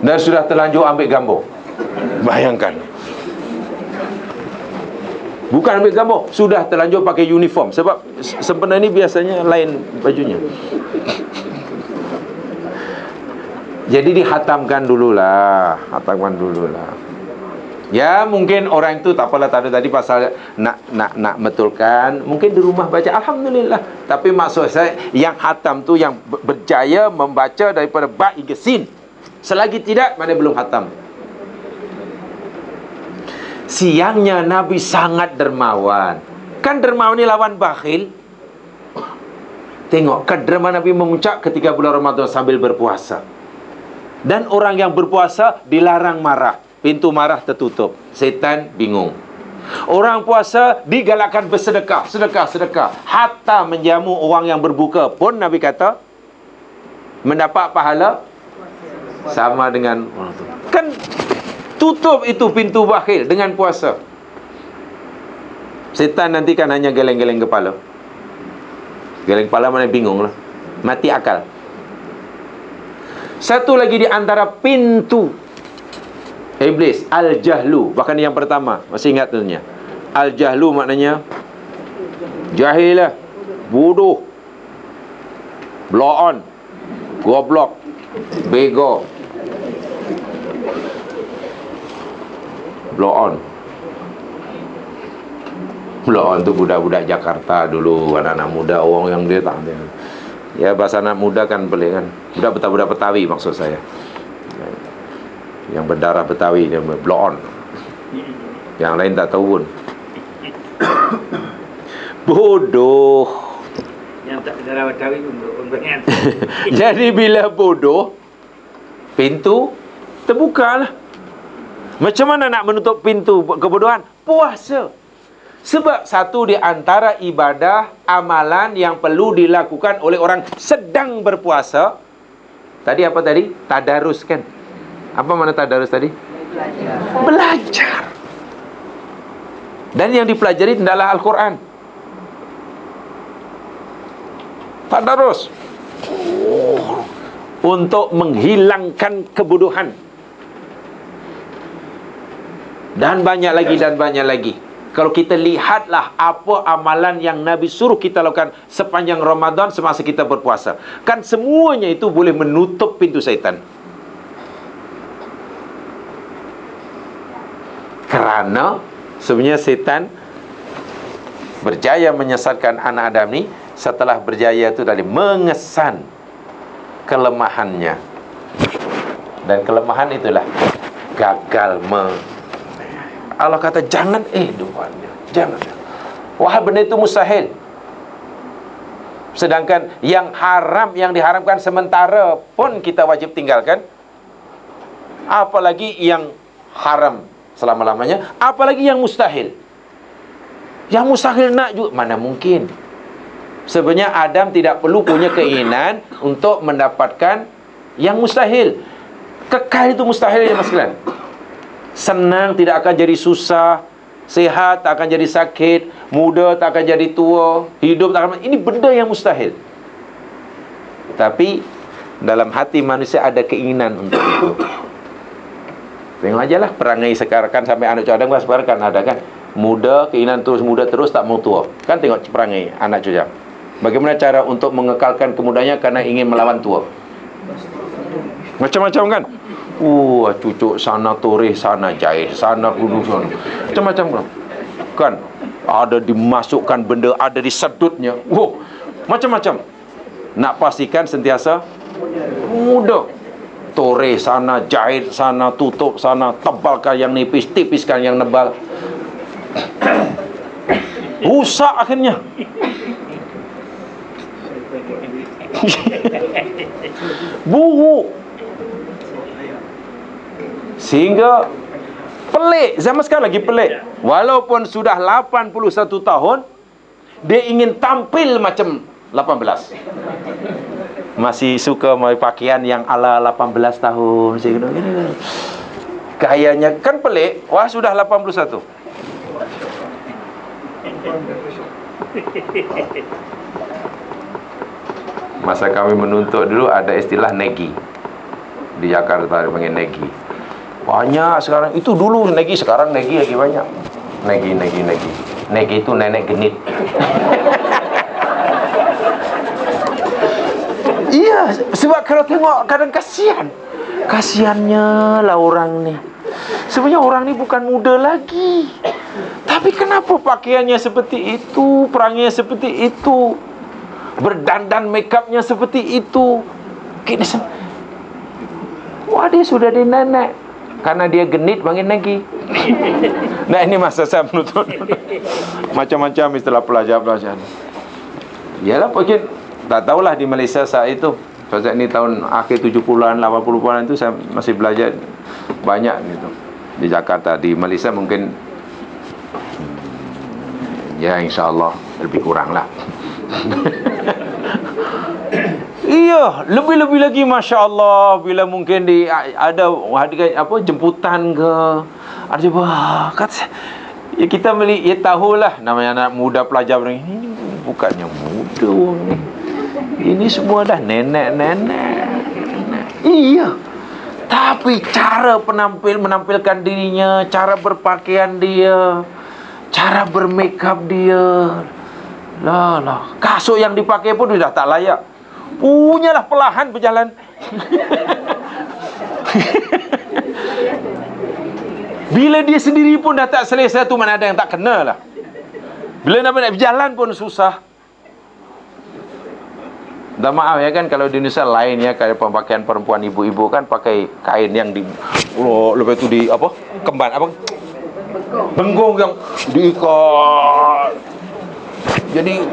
Dan sudah terlanjur ambil gambar. Bayangkan. Bukan ambil gambar, sudah terlanjur pakai uniform. Sebab sempena ni biasanya lain bajunya. Jadi dihatamkan dululah. Ya mungkin orang itu tak apalah tadi pasal nak betulkan. Mungkin di rumah baca alhamdulillah. Tapi maksud saya yang hatam tu yang berjaya membaca daripada ba hingga sin. Selagi tidak, mana belum hatam. Siangnya Nabi sangat dermawan. Kan dermawan ni lawan bakhil. Tengok kedermawan Nabi memuncak ketika bulan Ramadan sambil berpuasa. Dan orang yang berpuasa dilarang marah. Pintu marah tertutup. Setan bingung. Orang puasa digalakkan bersedekah. Sedekah. Hatta menjamu orang yang berbuka pun Nabi kata mendapat pahala sama dengan orang tu. Kan tutup itu pintu bakhil dengan puasa. Setan nanti kan hanya geleng-geleng kepala. Geleng kepala mana bingung lah. Mati akal. Satu lagi di antara pintu iblis, al-jahlu. Bahkan yang pertama, masih ingat tentunya. Al-jahlu maknanya jahil lah, bodoh, blow on, goblok, bego. Blow on tu budak-budak Jakarta dulu, anak-anak muda, orang yang dia tak dia. Ya, bahasa anak muda kan pelik kan. Budak Betawi maksud saya. Yang berdarah Betawi dia blow on. Yang lain tak tahu pun. Bodoh. Yang tak berdarah Betawi pun banyak. Jadi bila bodoh, pintu terbuka lah. Macam mana nak menutup pintu kebodohan? Puasa. Sebab satu di antara ibadah, amalan yang perlu dilakukan oleh orang sedang berpuasa. Tadi apa tadi? Tadarus kan? Apa makna tadarus tadi? Belajar. Dan yang dipelajari adalah Al-Quran. Tadarus. Untuk menghilangkan kebodohan. Dan banyak lagi. Kalau kita lihatlah apa amalan yang Nabi suruh kita lakukan sepanjang Ramadan semasa kita berpuasa, kan semuanya itu boleh menutup pintu syaitan. Kerana sebenarnya syaitan berjaya menyesatkan anak Adam ni setelah berjaya itu tadi mengesan kelemahannya. Dan kelemahan itulah gagal Allah kata jangan jangan. Wah, benda itu mustahil. Sedangkan yang haram, yang diharamkan sementara pun kita wajib tinggalkan. Apalagi yang haram selama-lamanya, apalagi yang mustahil. Yang mustahil nak juga, mana mungkin. Sebenarnya Adam tidak perlu punya keinginan untuk mendapatkan yang mustahil. Kekal itu mustahil ya mas sekalian. Senang tidak akan jadi susah, sehat tak akan jadi sakit, muda tak akan jadi tua, hidup tak akan. Ini benda yang mustahil. Tapi dalam hati manusia ada keinginan untuk itu. Tengok aja lah perangai sekarang kan, sampai anak cucu Adam sekarang kan ada kan, muda, keinginan terus muda terus tak mau tua. Kan tengok perangai anak cucu. Bagaimana cara untuk mengekalkan kemudaannya karena ingin melawan tua? Macam-macam kan. Cucuk sana, toreh sana, jahit sana, duduk sana, macam-macam kan. Ada dimasukkan benda, ada disedutnya. Macam-macam. Nak pastikan sentiasa muda. Toreh sana, jahit sana, tutup sana, tebalkan yang nipis, tipiskan yang nebal. Rusak akhirnya. Buruk. Sehingga pelik. Zaman sekarang lagi pelik. Walaupun sudah 81 tahun, dia ingin tampil macam 18. Masih suka pakai pakaian yang ala 18 tahun. Gayanya kan pelik. Wah, sudah 81. Masa kami menuntut dulu ada istilah negi. Di Jakarta dia panggil negi. Banyak sekarang. Itu dulu negi, sekarang negi lagi banyak. Negi. Negi itu nenek genit. Iya, sebab kalau tengok kadang kasihannya lah orang ni. Sebenarnya orang ni bukan muda lagi, tapi kenapa pakaiannya seperti itu, perangnya seperti itu, berdandan make upnya seperti itu. Wah, dia sudah di nenek. Karena dia genit panggil negi. Nah, ini masa saya menuntut macam-macam istilah pelajar-pelajar. Yalah, mungkin tak tahulah di Malaysia saat itu. Saat ini tahun akhir 70-an, 80-an itu saya masih belajar banyak gitu. Di Jakarta, di Malaysia mungkin ya insya-Allah lebih kurang lah. Iya, lebih-lebih lagi Masya Allah bila mungkin ada jemputan ke, ada kata ya kita ya tahulah namanya anak muda pelajar ini bukannya muda orang ni. Ini semua dah nenek-nenek. Iya. Tapi cara menampilkan dirinya, cara berpakaian dia, cara bermakeup dia, lah, kasut yang dipakai pun sudah tak layak. Punyalah perlahan berjalan. Bila dia sendiri pun dah tak selesa tu, mana ada yang tak kena lah. Bila nak berjalan pun susah. Dah maaf ya kan, kalau di Indonesia lain ya, kayak pemakaian perempuan ibu-ibu kan pakai kain yang di lepas tu di apa? Kemban apa? Benggong yang diikat. Jadi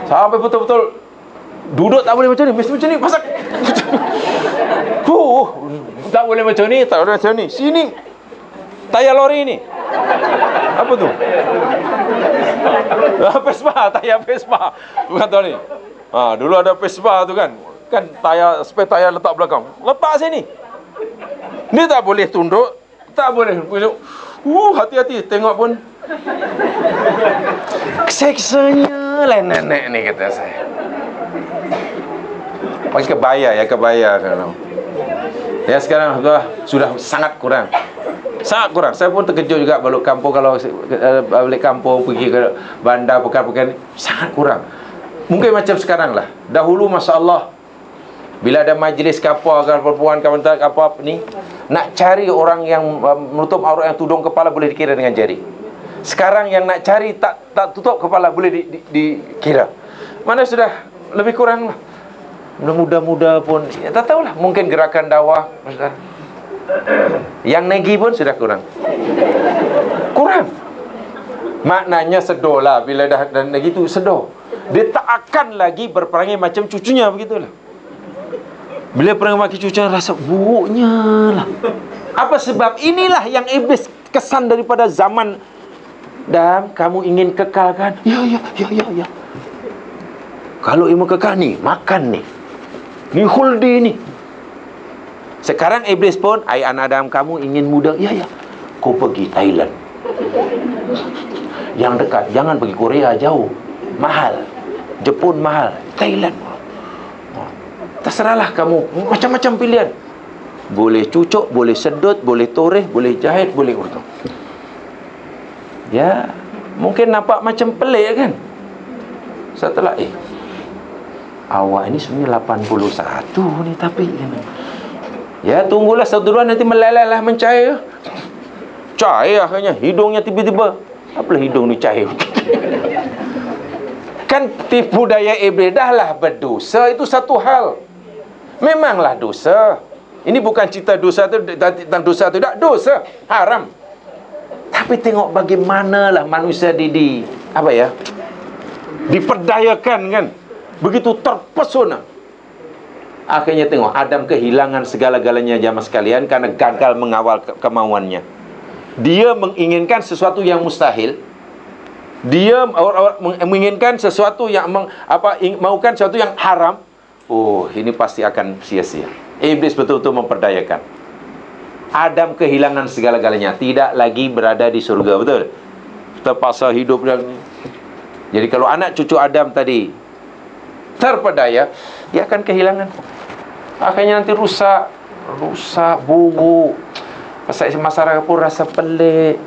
sampai betul-betul duduk tak boleh macam ni, mesti macam ni, masak. Tak boleh macam ni, tak boleh macam ni. Sini tayar lori ni. Apa tu? Vespa, tayar Vespa. Bukan tahu ni. Dulu ada Vespa tu kan. Kan tayar, spare tayar letak belakang. Letak sini. Ni tak boleh tunduk, tak boleh. Hati-hati tengok pun. Keseksanya lah nenek ni, kata saya. Pakai kebaya kalau. Ya sekarang sudah sangat kurang. Sangat kurang. Saya pun terkejut juga balik kampung, kalau balik kampung pergi ke bandar pekan-pekan, sangat kurang. Mungkin macam sekarang lah. Dahulu masya-Allah, bila ada majlis kapal perempuan apa ni, nak cari orang yang menutup aurat, yang tudung kepala boleh dikira dengan jari. Sekarang yang nak cari tak tutup kepala boleh dikira. Mana sudah lebih kurang lah. Muda-muda pun tak tahulah, mungkin gerakan dakwah yang negi pun sudah kurang. Maknanya sedor lah. Bila dah negi tu sedor, dia tak akan lagi berperangai macam cucunya, begitulah. Bila perangai macam cucunya, rasa buruknya lah. Apa sebab? Inilah yang iblis kesan daripada zaman. Dan kamu ingin kekal kan? Ya. Kalau ilmu kekal ni, makan ni huldi ni. Sekarang iblis pun, ai anak Adam, kamu ingin muda? Ya. Kau pergi Thailand. Yang dekat, jangan pergi Korea, jauh. Mahal. Jepun mahal. Thailand. Terserahlah kamu, macam-macam pilihan. Boleh cucuk, boleh sedut, boleh toreh, boleh jahit, boleh urut. Ya, mungkin nampak macam pelik kan? Setelah awak ini sebenarnya 81 ni, tapi ya tunggulah satu dua, nanti meleleh lah, mencair. Cair akhirnya, hidungnya tiba-tiba, apalah hidung ni cair. Kan tipu daya iblis. Dah lah berdosa, itu satu hal. Memanglah dosa. Ini bukan cerita dosa tu, tentang dosa tu, tak dosa, haram. Tapi tengok bagaimanalah manusia diperdayakan kan. Begitu terpesona. Akhirnya tengok, Adam kehilangan segala-galanya jamaah sekalian karena gagal mengawal kemauannya. Dia menginginkan sesuatu yang mustahil. Dia menginginkan sesuatu yang maukan sesuatu yang haram. Ini pasti akan sia-sia. Iblis betul-betul memperdayakan. Adam kehilangan segala-galanya, tidak lagi berada di surga, betul? Terpaksa hidup dan. Jadi kalau anak cucu Adam tadi terpedaya, dia akan kehilangan. Akhirnya nanti rusak, buruk. Pasal masyarakat pun rasa pelik.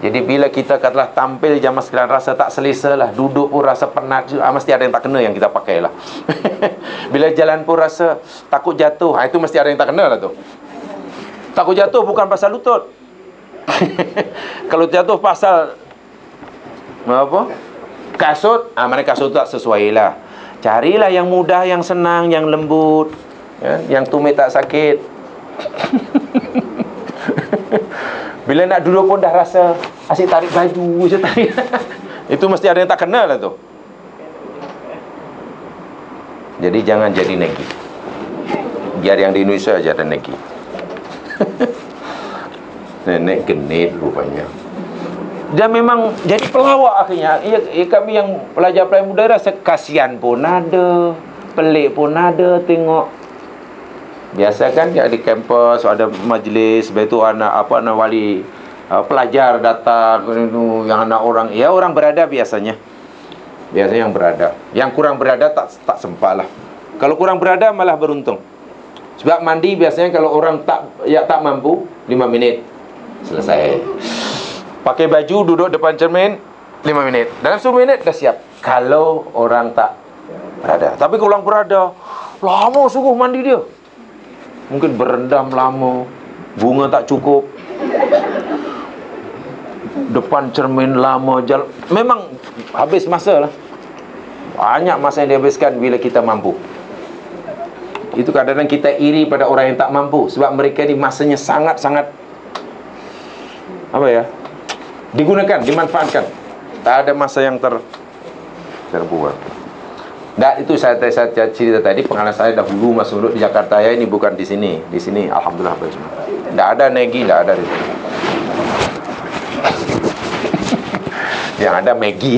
Jadi bila kita katalah tampil jamaah sekalian rasa tak selesa lah, duduk pun rasa penat, mesti ada yang tak kena yang kita pakai lah. Bila jalan pun rasa takut jatuh, itu mesti ada yang tak kena lah tu. Takut jatuh bukan pasal lutut. Kalau jatuh pasal apa? Kasut, mana kasut tak sesuai lah. Carilah yang mudah, yang senang, yang lembut, ya? Yang tumit tak sakit. Bila nak duduk pun dah rasa asyik tarik baju je tarik. Itu mesti ada yang tak kena lah tu. Jadi jangan jadi negi. Biar yang di Indonesia aja ada negi. Nenek genit rupanya. Dia memang jadi pelawak akhirnya. Kami yang pelajar-pelajar muda rasa kasihan pun ada, pelik pun ada tengok. Biasa kan di kampus ada majlis, lepas tu anak wali pelajar datang, yang anak orang, ya orang beradab biasanya yang beradab. Yang kurang beradab tak sempat lah. Kalau kurang beradab malah beruntung. Sebab mandi biasanya kalau orang tak mampu 5 minit selesai. Pakai baju duduk depan cermin 5 minit. Dalam 10 minit dah siap. Kalau orang tak berada. Tapi kalau orang berada, lama sungguh mandi dia. Mungkin berendam lama, bunga tak cukup, depan cermin lama jalan. Memang habis masa lah. Banyak masa yang dihabiskan bila kita mampu. Itu kadang-kadang kita iri pada orang yang tak mampu. Sebab mereka ni masanya sangat-sangat digunakan, dimanfaatkan. Tak ada masa yang terbuang. Dan itu saya cerita tadi, pengalaman saya dahulu masa duduk di Jakarta ya, ini bukan di sini. Di sini alhamdulillah berjumpa. Tak ada negi, tak ada itu. Yang ada Maggi.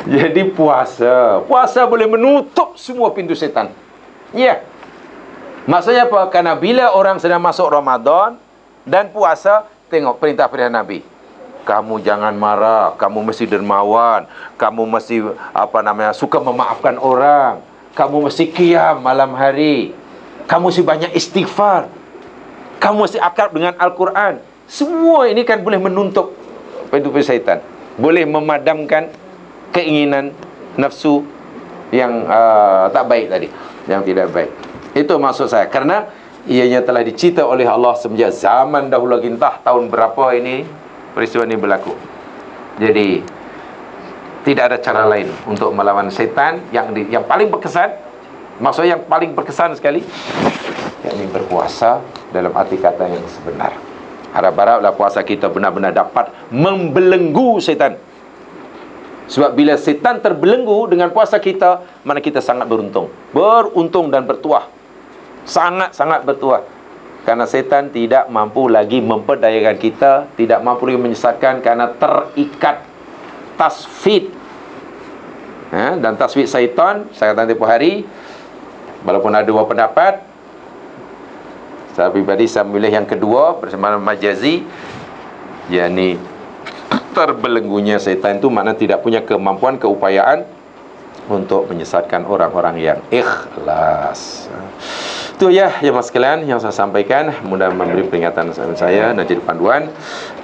Jadi puasa boleh menutup semua pintu setan. Ya. Maksudnya apa? Karena bila orang sedang masuk Ramadan dan puasa, tengok perintah-perintah Nabi. Kamu jangan marah, kamu mesti dermawan, kamu mesti suka memaafkan orang, kamu mesti qiyam malam hari, kamu mesti banyak istighfar, kamu mesti akrab dengan Al-Quran. Semua ini kan boleh menutup pintu-pintu syaitan, boleh memadamkan keinginan nafsu yang tak baik tadi, yang tidak baik. Itu maksud saya. Karena ianya telah dicipta oleh Allah semenjak zaman dahulu lagi, entah tahun berapa ini peristiwa ini berlaku. Jadi tidak ada cara lain untuk melawan syaitan. Yang paling berkesan, maksudnya yang paling berkesan sekali, yakni berpuasa dalam arti kata yang sebenar. Harap-haraplah puasa kita benar-benar dapat membelenggu syaitan. Sebab bila setan terbelenggu dengan puasa kita, mana kita sangat beruntung. Beruntung dan bertuah. Sangat-sangat bertuah. Karena setan tidak mampu lagi memperdayakan kita, tidak mampu lagi menyesatkan karena terikat tasfid. Dan tasfid syaitan, saya kata tempoh hari, walaupun ada dua pendapat, saya pribadi saya memilih yang kedua bersama majazi, yakni terbelenggunya setan itu makna tidak punya kemampuan, keupayaan untuk menyesatkan orang-orang yang ikhlas. Itu ya jemaah sekalian yang saya sampaikan, mudah memberi peringatan saya dan jadi panduan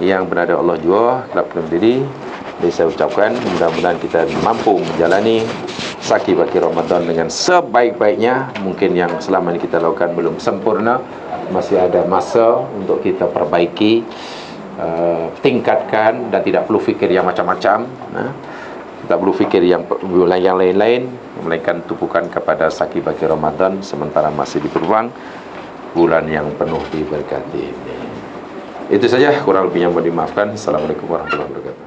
yang berada Allah jua kelak diri. Jadi saya ucapkan mudah-mudahan kita mampu menjalani Saki Baki Ramadan dengan sebaik-baiknya. Mungkin yang selama ini kita lakukan belum sempurna, masih ada masa untuk kita perbaiki, tingkatkan, dan tidak perlu fikir yang macam-macam, tak perlu fikir yang lain-lain, melainkan tumpukan kepada Saki Baki Ramadan sementara masih di peluang bulan yang penuh diberkati ini. Itu saja, kurang lebihnya mohon dimaafkan. Assalamualaikum warahmatullahi wabarakatuh.